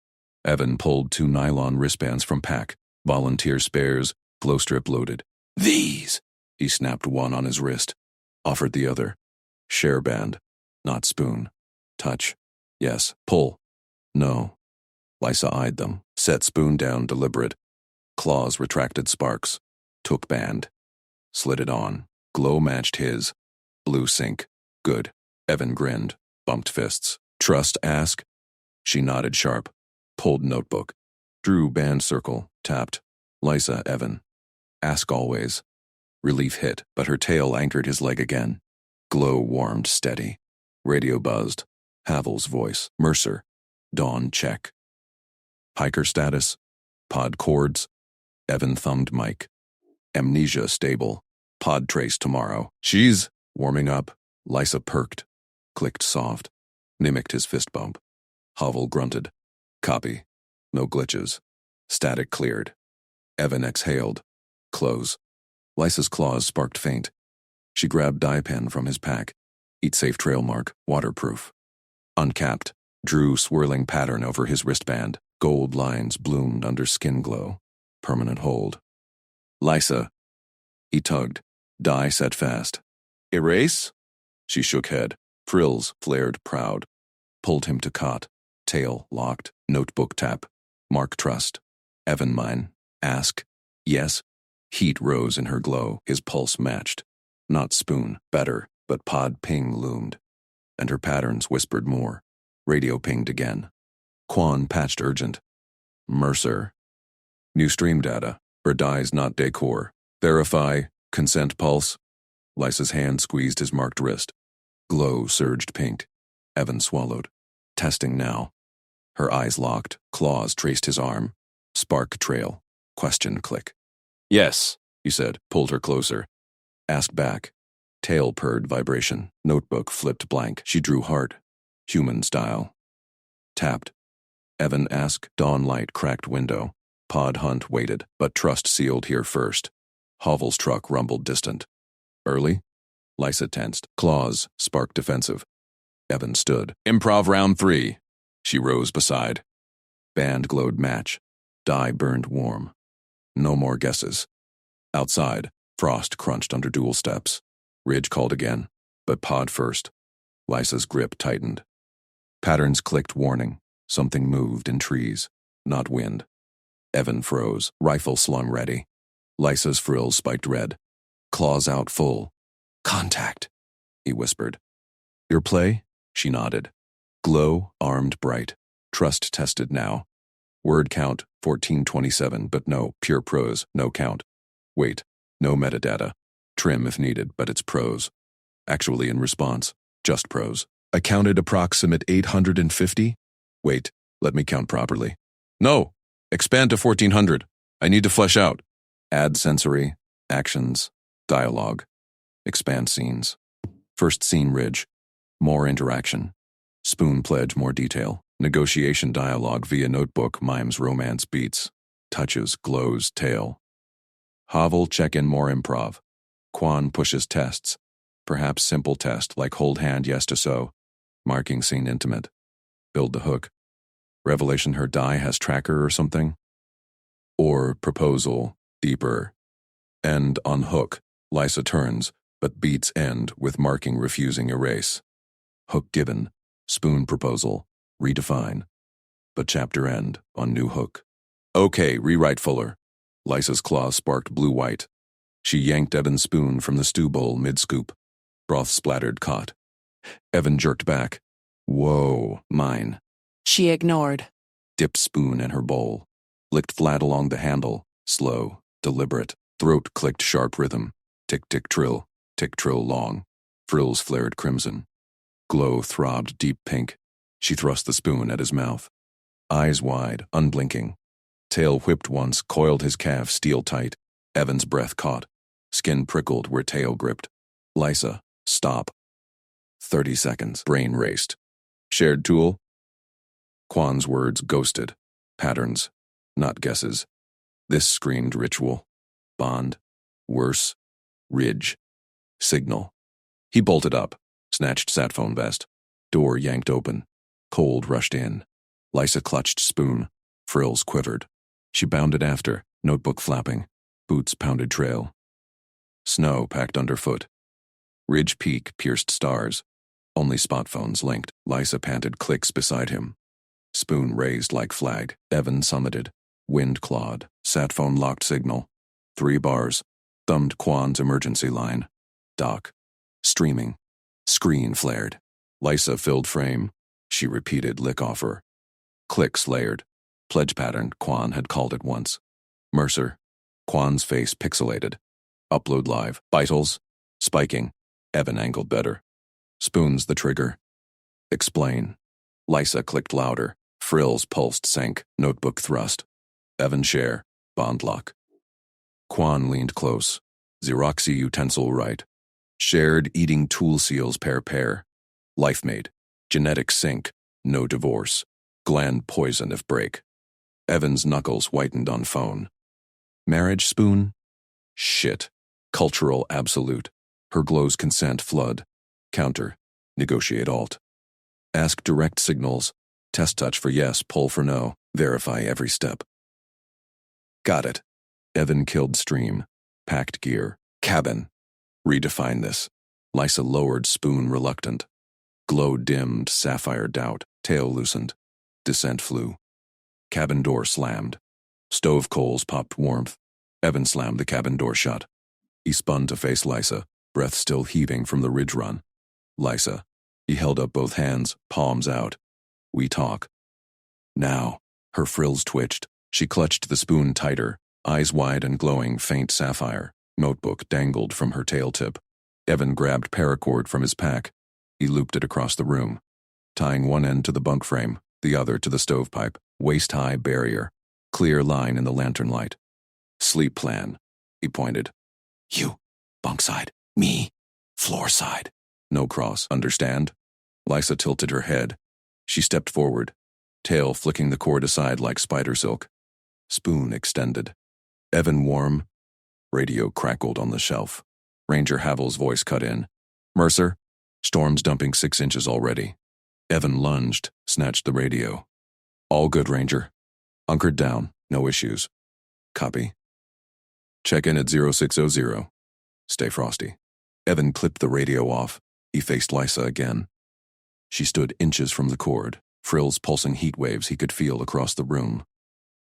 A: Evan pulled 2 nylon wristbands from pack. Volunteer spares, glow strip loaded. These! He snapped one on his wrist. Offered the other. Share band. Not spoon. Touch. Yes. Pull. No. Lysa eyed them. Set spoon down, deliberate. Claws retracted sparks. Took band. Slid it on. Glow matched his. Blue sync. Good. Evan grinned. Bumped fists. Trust, ask? She nodded sharp. Pulled notebook. Drew band circle. Tapped. Lysa, Evan. Ask always. Relief hit, but her tail anchored his leg again. Glow warmed steady. Radio buzzed. Havel's voice. Mercer. Dawn check. Hiker status. Pod chords. Evan thumbed mic. Amnesia stable. Pod trace tomorrow. She's warming up. Lysa perked. Clicked soft. Mimicked his fist bump. Havel grunted. Copy. No glitches. Static cleared. Evan exhaled. Close. Lysa's claws sparked faint. She grabbed dye pen from his pack. Eat safe trail mark. Waterproof. Uncapped. Drew swirling pattern over his wristband. Gold lines bloomed under skin glow. Permanent hold. Lysa. He tugged. Dye set fast. Erase? She shook head. Frills flared proud. Pulled him to cot. Tail locked. Notebook tap. Mark trust. Evan mine. Ask. Yes. Heat rose in her glow. His pulse matched. Not spoon. Better. But pod ping loomed. And her patterns whispered more. Radio pinged again. Quan patched urgent. Mercer. New stream data. Or dies not decor. Verify. Consent pulse. Lysa's hand squeezed his marked wrist. Glow surged pink. Evan swallowed. Testing now. Her eyes locked. Claws traced his arm. Spark trail. Question click. Yes, he said, pulled her closer. Asked back. Tail purred vibration. Notebook flipped blank. She drew hard. Human style. Tapped. Evan asked. Dawn light cracked window. Pod hunt waited, but trust sealed here first. Havel's truck rumbled distant. Early? Lysa tensed. Claws, spark defensive. Evan stood. Improv round 3. She rose beside. Band glowed match. Dye burned warm. No more guesses. Outside, frost crunched under dual steps. Ridge called again, but pod first. Lysa's grip tightened. Patterns clicked warning. Something moved in trees, not wind. Evan froze, rifle slung ready. Lysa's frills spiked red. Claws out full. Contact, he whispered. Your play? She nodded. Glow, armed bright. Trust tested now. Word count, 1427, but no, pure prose, no count. Wait, no metadata. Trim if needed, but it's prose. Actually in response, just prose. I counted approximate 850? Wait, let me count properly. No, expand to 1400. I need to flesh out. Add sensory, actions, dialogue. Expand scenes. First scene ridge. More interaction. Spoon pledge more detail. Negotiation dialogue via notebook mimes romance beats. Touches, glows, tail. Havel check-in more improv. Quan pushes tests. Perhaps simple test like hold hand yes to so. Marking scene intimate. Build the hook. Revelation her die has tracker or something. Or proposal, deeper. End on hook. Lysa turns, but beats end with marking refusing erase. Hook given. Spoon proposal. Redefine. But chapter end on new hook. Okay, rewrite fuller. Lysa's claw sparked blue-white. She yanked Evan's spoon from the stew bowl mid-scoop. Broth splattered caught. Evan jerked back. Whoa, mine.
C: She ignored.
A: Dipped spoon in her bowl. Licked flat along the handle. Slow, deliberate. Throat clicked sharp rhythm. Tick-tick-trill. Tick-trill long. Frills flared crimson. Glow throbbed deep pink. She thrust the spoon at his mouth. Eyes wide, unblinking. Tail whipped once, coiled his calf steel tight. Evan's breath caught. Skin prickled where tail gripped. Lysa, stop. 30 seconds. Brain raced. Shared tool? Quan's words ghosted. Patterns, not guesses. This screamed ritual. Bond. Worse. Ridge. Signal. He bolted up, snatched sat phone vest. Door yanked open. Cold rushed in. Lysa clutched spoon. Frills quivered. She bounded after, notebook flapping. Boots pounded trail. Snow packed underfoot. Ridge peak pierced stars. Only spot phones linked. Lysa panted clicks beside him. Spoon raised like flag. Evan summited. Wind clawed. Sat phone locked signal. 3 bars. Thumbed Quan's emergency line. Dock. Streaming. Screen flared. Lysa filled frame. She repeated lick offer. Clicks layered. Pledge pattern, Quan had called it once. Mercer. Quan's face pixelated. Upload live. Vitals. Spiking. Evan angled better. Spoon's the trigger. Explain. Lysa clicked louder. Frills pulsed sank. Notebook thrust. Evan share. Bond lock. Quan leaned close. Xeroxy utensil right. Shared eating tool seals pair. Life mate. Genetic sync. No divorce. Gland poison if break. Evan's knuckles whitened on phone. Marriage spoon? Shit. Cultural absolute. Her glow's consent flood. Counter. Negotiate alt. Ask direct signals. Test touch for yes, pull for no. Verify every step. Got it. Evan killed stream. Packed gear. Cabin. Redefine this. Lysa lowered spoon reluctant. Glow dimmed, sapphire doubt. Tail loosened. Descent flew. Cabin door slammed. Stove coals popped warmth. Evan slammed the cabin door shut. He spun to face Lysa, breath still heaving from the ridge run. Lysa. He held up both hands, palms out. We talk. Now. Her frills twitched. She clutched the spoon tighter, eyes wide and glowing faint sapphire. Notebook dangled from her tail tip. Evan grabbed paracord from his pack. He looped it across the room, tying one end to the bunk frame, the other to the stovepipe. Waist-high barrier. Clear line in the lantern light. Sleep plan. He pointed. You. Bunk side. Me. Floor side. No cross, understand? Lysa tilted her head. She stepped forward, tail flicking the cord aside like spider silk. Spoon extended. Evan warm. Radio crackled on the shelf. Ranger Havel's voice cut in. Mercer? Storm's dumping 6 inches already. Evan lunged, snatched the radio. All good, Ranger. Anchored down, no issues. Copy. Check in at 0600. Stay frosty. Evan clipped the radio off. He faced Lysa again. She stood inches from the cord, frills pulsing heat waves he could feel across the room.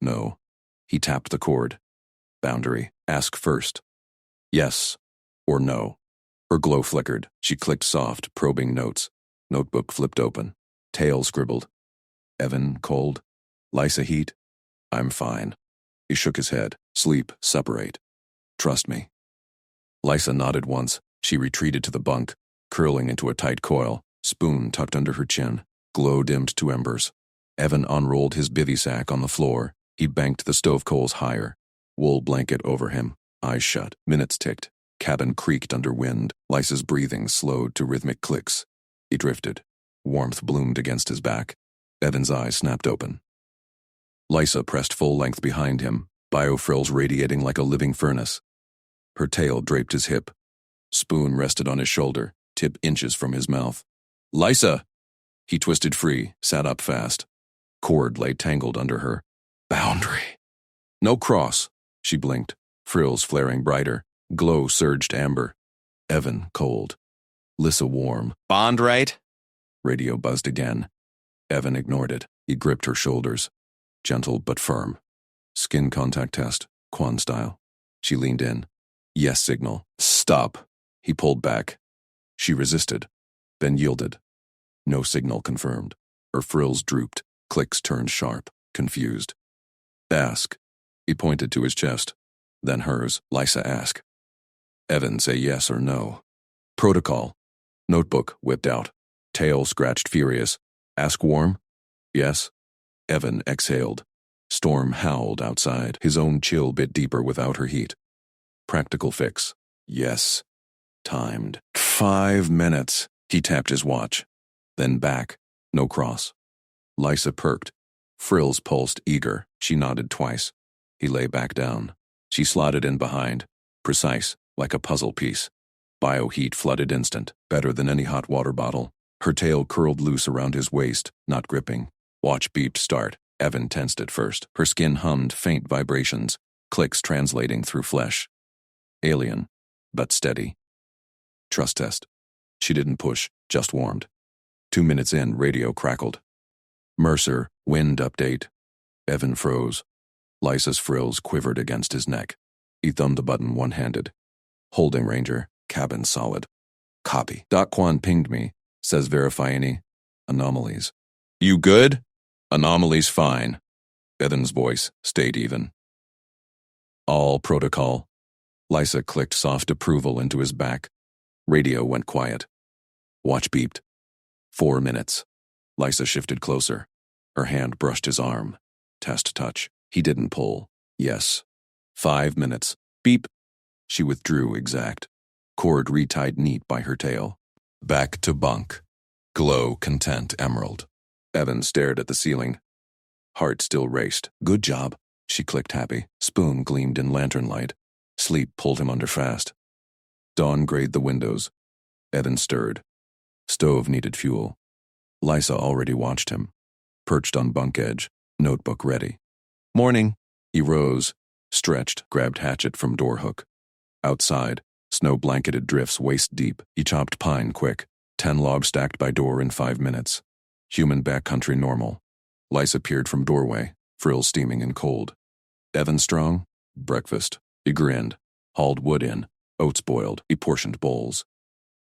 A: No. He tapped the cord. Boundary. Ask first. Yes or no. Her glow flickered. She clicked soft, probing notes. Notebook flipped open. Tail scribbled. Evan, cold. Lysa, heat. I'm fine. He shook his head. Sleep, separate. Trust me. Lysa nodded once. She retreated to the bunk, curling into a tight coil, spoon tucked under her chin. Glow dimmed to embers. Evan unrolled his bivy sack on the floor. He banked the stove coals higher. Wool blanket over him. Eyes shut. Minutes ticked. Cabin creaked under wind. Lysa's breathing slowed to rhythmic clicks. He drifted. Warmth bloomed against his back. Evan's eyes snapped open. Lysa pressed full length behind him, biofrills radiating like a living furnace. Her tail draped his hip. Spoon rested on his shoulder, tip inches from his mouth. Lysa! He twisted free, sat up fast. Cord lay tangled under her. Boundary. No cross. She blinked, frills flaring brighter. Glow surged amber. Evan, cold. Lysa, warm.
D: Bond right?
A: Radio buzzed again. Evan ignored it. He gripped her shoulders. Gentle but firm. Skin contact test, Quan style. She leaned in. Yes signal. Stop. He pulled back. She resisted, then yielded. No signal confirmed. Her frills drooped. Clicks turned sharp, confused. Ask. He pointed to his chest. Then hers. Lysa, ask. Evan, say yes or no. Protocol. Notebook whipped out. Tail scratched furious. Ask warm? Yes. Evan exhaled. Storm howled outside. His own chill bit deeper without her heat. Practical fix. Yes. Timed. 5 minutes. He tapped his watch. Then back. No cross. Lysa perked. Frills pulsed eager. She nodded twice. He lay back down. She slotted in behind, precise, like a puzzle piece. Bioheat flooded instant, better than any hot water bottle. Her tail curled loose around his waist, not gripping. Watch beeped start. Evan tensed at first. Her skin hummed faint vibrations, clicks translating through flesh. Alien, but steady. Trust test. She didn't push, just warmed. 2 minutes in, radio crackled. Mercer, wind update. Evan froze. Lysa's frills quivered against his neck. He thumbed the button one-handed. Holding Ranger, cabin solid. Copy. Doc Quan pinged me, says verify any anomalies. You good? Anomalies fine. Evan's voice stayed even. All protocol. Lysa clicked soft approval into his back. Radio went quiet. Watch beeped. 4 minutes. Lysa shifted closer. Her hand brushed his arm. Test touch. He didn't pull. Yes. 5 minutes. Beep. She withdrew exact. Cord retied neat by her tail. Back to bunk. Glow content emerald. Evan stared at the ceiling. Heart still raced. Good job. She clicked happy. Spoon gleamed in lantern light. Sleep pulled him under fast. Dawn grayed the windows. Evan stirred. Stove needed fuel. Lysa already watched him. Perched on bunk edge, notebook ready. Morning. He rose, stretched, grabbed hatchet from door hook. Outside, snow-blanketed drifts waist deep. He chopped pine quick. 10 logs stacked by door in 5 minutes. Human backcountry normal. Lysa peered from doorway, frills steaming and cold. Evan strong? Breakfast. He grinned. Hauled wood in. Oats boiled. He portioned bowls.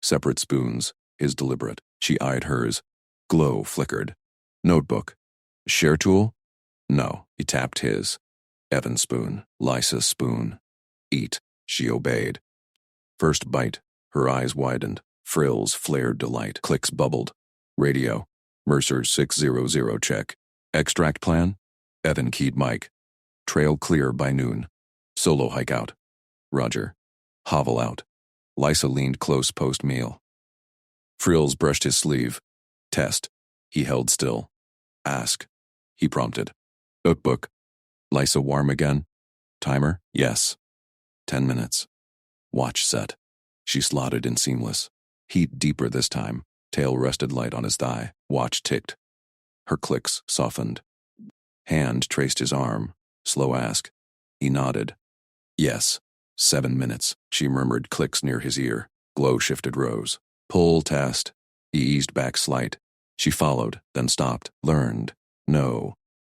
A: Separate spoons. His deliberate. She eyed hers. Glow flickered. Notebook. Share tool? No. He tapped his. Evan's spoon. Lysa's spoon. Eat. She obeyed. First bite. Her eyes widened. Frills flared delight. Clicks bubbled. Radio. Mercer 600 check. Extract plan? Evan keyed mic. Trail clear by noon. Solo hike out. Roger. Hovel out. Lysa leaned close post-meal. Frills brushed his sleeve. Test. He held still. Ask. He prompted. Notebook. Lysa warm again? Timer? Yes. 10 minutes. Watch set. She slotted in seamless. Heat deeper this time. Tail rested light on his thigh. Watch ticked. Her clicks softened. Hand traced his arm. Slow ask. He nodded. Yes. 7 minutes. She murmured clicks near his ear. Glow shifted rose. Pull test. He eased back slight. She followed, then stopped. Learned. No.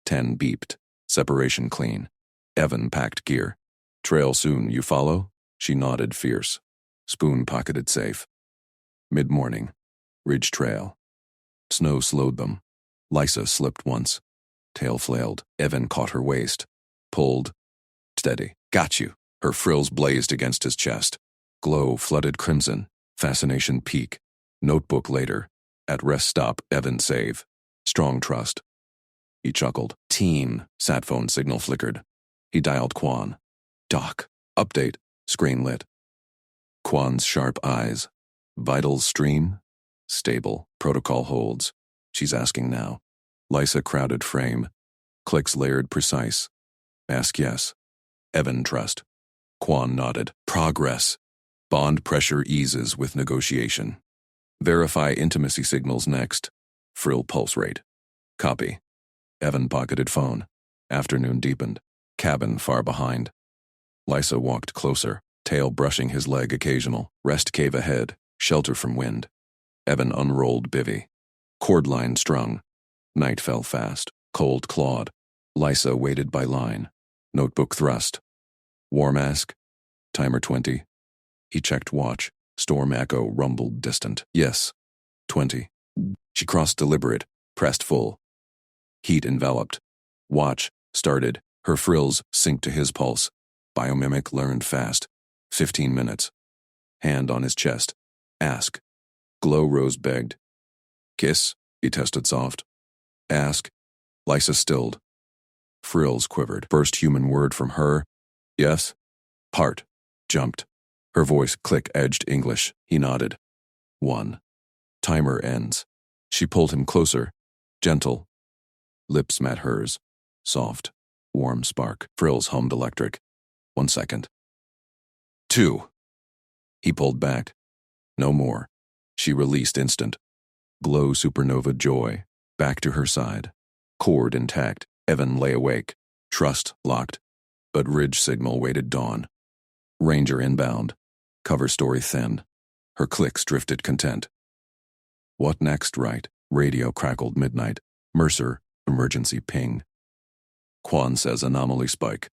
A: 10 beeped. Separation clean. Evan packed gear. Trail soon, you follow? She nodded fierce. Spoon pocketed safe. Mid-morning. Ridge trail. Snow slowed them. Lysa slipped once. Tail flailed. Evan caught her waist. Pulled. Steady. Got you. Her frills blazed against his chest. Glow flooded crimson. Fascination peak. Notebook later. At rest stop, Evan save. Strong trust. He chuckled. Team. Sat phone signal flickered. He dialed Quan. Doc. Update. Screen lit. Quan's sharp eyes. Vitals stream. Stable. Protocol holds. She's asking now. Lysa crowded frame. Clicks layered precise. Ask yes. Evan trust. Quan nodded. Progress. Bond pressure eases with negotiation. Verify intimacy signals next. Frill pulse rate. Copy. Evan pocketed phone. Afternoon deepened. Cabin far behind. Lysa walked closer, tail brushing his leg occasional. Rest cave ahead, shelter from wind. Evan unrolled bivvy. Cord line strung. Night fell fast. Cold clawed. Lysa waited by line. Notebook thrust. Warm ask. Timer 20. He checked watch. Storm echo rumbled distant. Yes. 20. She crossed deliberate. Pressed full. Heat enveloped. Watch. Started. Her frills synced to his pulse. Biomimic learned fast. 15 minutes. Hand on his chest. Ask. Glow rose begged. Kiss. He tested soft. Ask. Lysa stilled. Frills quivered. First human word from her. Yes. Part. Jumped. Her voice click-edged English. He nodded. 1. Timer ends. She pulled him closer. Gentle. Lips met hers. Soft. Warm spark. Frills hummed electric. 1 second. 2. He pulled back. No more. She released instant. Glow supernova joy. Back to her side. Cord intact. Evan lay awake. Trust locked. But ridge signal waited dawn. Ranger inbound. Cover story thin. Her clicks drifted content. What next, right? Radio crackled midnight. Mercer, emergency ping. Quan says anomaly spike.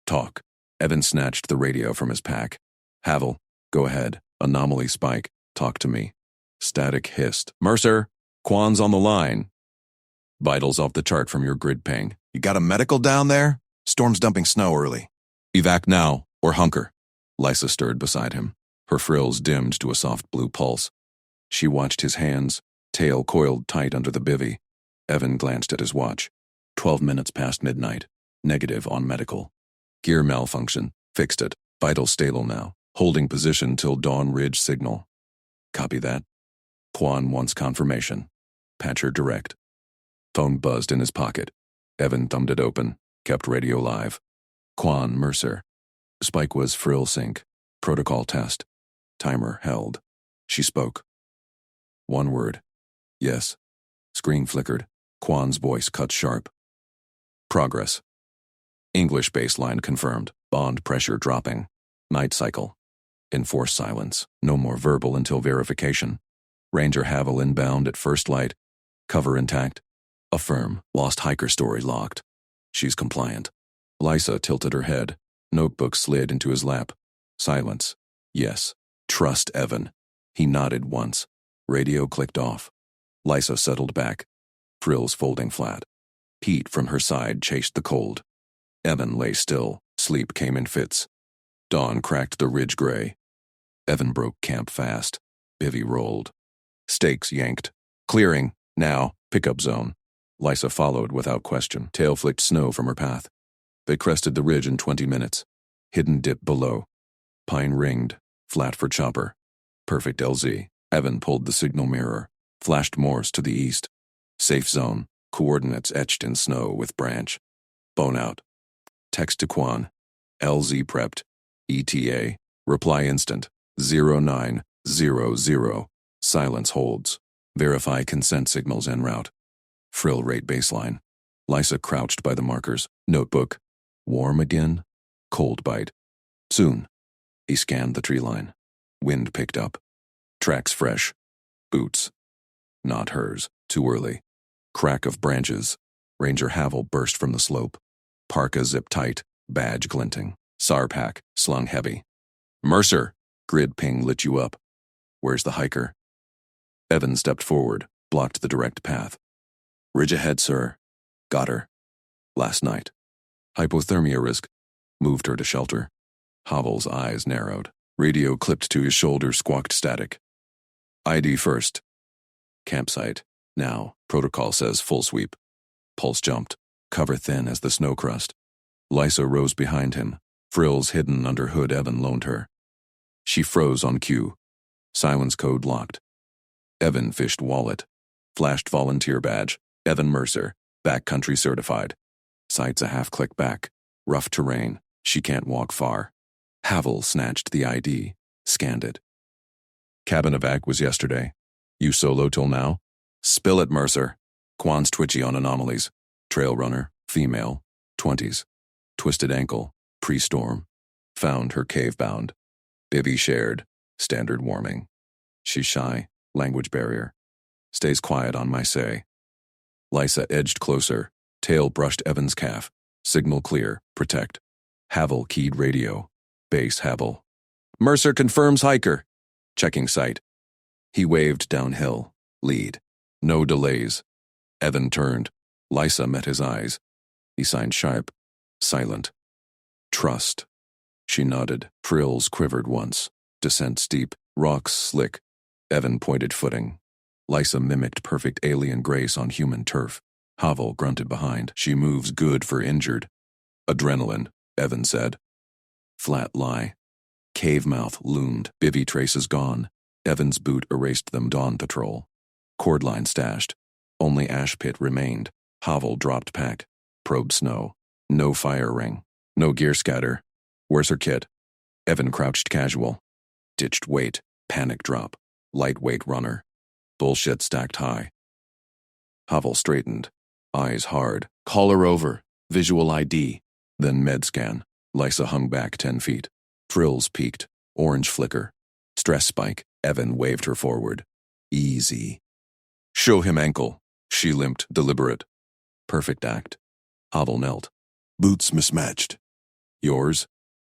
A: Talk. Evan snatched the radio from his pack. Havel, go ahead. Anomaly spike. Talk to me. Static hissed. Mercer, Quan's on the line. Vitals off the chart from your grid ping.
F: You got a medical down there? Storm's dumping snow early.
A: Evac now, or hunker. Lysa stirred beside him. Her frills dimmed to a soft blue pulse. She watched his hands, tail coiled tight under the bivvy. Evan glanced at his watch. 12 minutes past midnight. Negative on medical. Gear malfunction. Fixed it. Vital stable now. Holding position till dawn ridge signal. Copy that. Quan wants confirmation. Patcher direct. Phone buzzed in his pocket. Evan thumbed it open. Kept radio live. Quan Mercer. Spike was frill sync. Protocol test. Timer held. She spoke. One word. Yes. Screen flickered. Quan's voice cut sharp. Progress. English baseline confirmed. Bond pressure dropping. Night cycle. Enforce silence. No more verbal until verification. Ranger Havel inbound at first light. Cover intact. Affirm. Lost hiker story locked. She's compliant. Lysa tilted her head. Notebook slid into his lap. Silence. Yes. Trust Evan. He nodded once. Radio clicked off. Lysa settled back. Frills folding flat. Heat from her side chased the cold. Evan lay still. Sleep came in fits. Dawn cracked the ridge gray. Evan broke camp fast. Bivvy rolled. Stakes yanked. Clearing. Now. Pickup zone. Lysa followed without question. Tail flicked snow from her path. They crested the ridge in 20 minutes. Hidden dip below. Pine ringed. Flat for chopper. Perfect LZ. Evan pulled the signal mirror. Flashed Morse to the east. Safe zone. Coordinates etched in snow with branch. Bone out. Text to Quan. LZ prepped. ETA. Reply instant. 0900. Silence holds. Verify consent signals en route. Frill rate baseline. Lysa crouched by the markers. Notebook. Warm again? Cold bite. Soon. He scanned the tree line. Wind picked up. Tracks fresh. Boots. Not hers. Too early. Crack of branches. Ranger Havel burst from the slope. Parka zip tight. Badge glinting. Sarpack. Slung heavy. Mercer. Grid ping lit you up. Where's the hiker? Evan stepped forward. Blocked the direct path. Ridge ahead, sir. Got her. Last night. Hypothermia risk. Moved her to shelter. Havel's eyes narrowed. Radio clipped to his shoulder squawked static. ID first. Campsite. Now. Protocol says full sweep. Pulse jumped. Cover thin as the snow crust. Lysa rose behind him. Frills hidden under hood Evan loaned her. She froze on cue. Silence code locked. Evan fished wallet. Flashed volunteer badge. Evan Mercer. Backcountry certified. Sights a half click back. Rough terrain. She can't walk far. Havel snatched the ID. Scanned it. Cabin evac was yesterday. You solo till now? Spill it, Mercer. Quan's twitchy on anomalies. Trail runner. Female. 20s. Twisted ankle. Pre-storm. Found her cave bound. Bivvy shared. Standard warming. She's shy. Language barrier. Stays quiet on my say. Lysa edged closer. Tail brushed Evan's calf. Signal clear. Protect. Havel keyed radio. Base Havel. Mercer confirms hiker. Checking sight. He waved downhill. Lead. No delays. Evan turned. Lysa met his eyes. He signed sharp. Silent. Trust. She nodded. Frills quivered once. Descent steep. Rocks slick. Evan pointed footing. Lysa mimicked perfect alien grace on human turf. Havel grunted behind. She moves good for injured. Adrenaline, Evan said. Flat lie. Cave mouth loomed. Bivvy traces gone. Evan's boot erased them. Dawn patrol. Cordline stashed. Only ash pit remained. Havel dropped pack. Probed snow. No fire ring. No gear scatter. Where's her kit? Evan crouched casual. Ditched weight. Panic drop. Lightweight runner. Bullshit stacked high. Havel straightened. Eyes hard. Call her over. Visual ID. Then med scan. Lysa hung back 10 feet. Frills peaked. Orange flicker. Stress spike. Evan waved her forward. Easy. Show him ankle. She limped, deliberate. Perfect act. Havel knelt. Boots mismatched. Yours?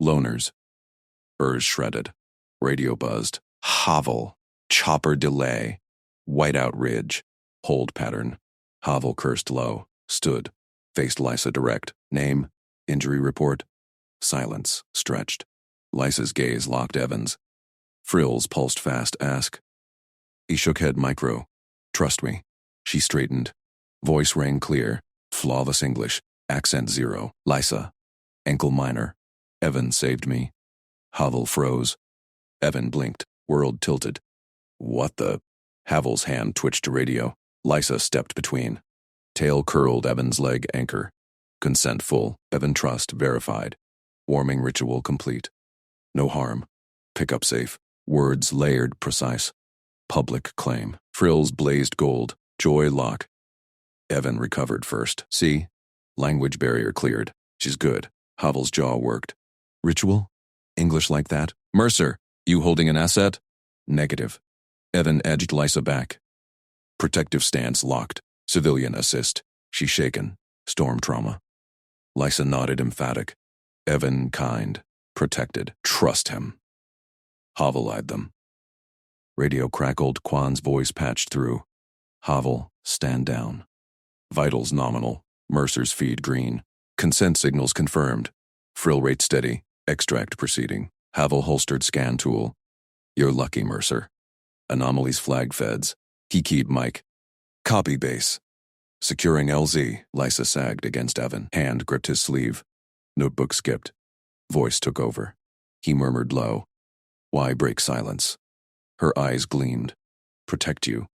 A: Loners. Furs shredded. Radio buzzed. Havel. Chopper delay. Whiteout ridge. Hold pattern. Havel cursed low. Stood. Faced Lysa direct. Name? Injury report? Silence. Stretched. Lysa's gaze locked Evan's. Frills pulsed fast. Ask. He shook head micro. Trust me. She straightened. Voice rang clear. Flawless English. Accent zero. Lysa. Ankle minor. Evan saved me. Havel froze. Evan blinked. World tilted. What the? Havel's hand twitched to radio. Lysa stepped between. Tail curled Evan's leg anchor. Consent full. Evan trust verified. Warming ritual complete. No harm. Pickup safe. Words layered precise. Public claim. Frills blazed gold. Joy lock. Evan recovered first. See? Language barrier cleared. She's good. Havel's jaw worked. Ritual? English like that? Mercer, you holding an asset? Negative. Evan edged Lysa back. Protective stance locked. Civilian assist. She shaken. Storm trauma. Lysa nodded emphatic. Evan kind. Protected. Trust him. Havel eyed them. Radio crackled. Quan's voice patched through. Havel, stand down. Vitals nominal. Mercer's feed green. Consent signals confirmed. Frill rate steady. Extract proceeding. Havel holstered scan tool. You're lucky, Mercer. Anomalies flag feds. He keyed Mike. Copy base. Securing LZ. Lysa sagged against Evan. Hand gripped his sleeve. Notebook skipped. Voice took over. He murmured low. Why break silence? Her eyes gleamed. Protect you.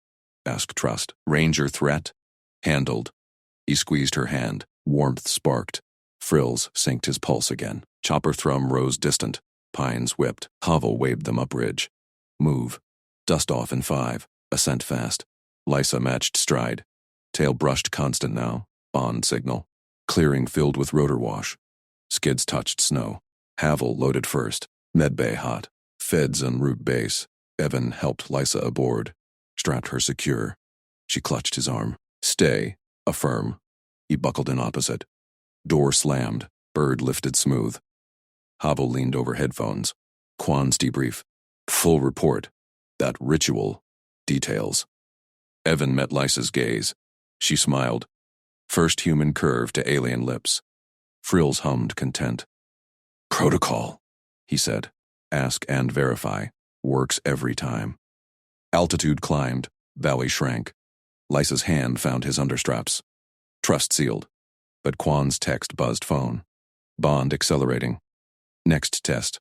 A: Ask trust. Ranger threat? Handled. He squeezed her hand. Warmth sparked. Frills synced his pulse again. Chopper thrum rose distant. Pines whipped. Havel waved them upridge. Move. Dust off in 5. Ascent fast. Lysa matched stride. Tail brushed constant now. Bond signal. Clearing filled with rotor wash. Skids touched snow. Havel loaded first. Medbay hot. Feds en route base. Evan helped Lysa aboard. Strapped her secure. She clutched his arm. Stay. Affirm. He buckled in opposite. Door slammed. Bird lifted smooth. Havel leaned over headphones. Quan's debrief. Full report. That ritual. Details. Evan met Lysa's gaze. She smiled. First human curve to alien lips. Frills hummed content. Protocol, he said. Ask and verify. Works every time. Altitude climbed. Valley shrank. Lysa's hand found his understraps. Trust sealed. But Quan's text buzzed phone. Bond accelerating. Next test.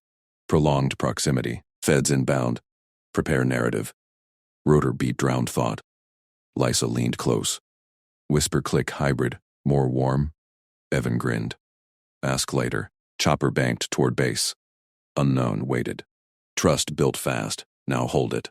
A: Prolonged proximity. Feds inbound. Prepare narrative. Rotor beat drowned thought. Lysa leaned close. Whisper click hybrid. More warm. Evan grinned. Ask later. Chopper banked toward base. Unknown waited. Trust built fast. Now hold it.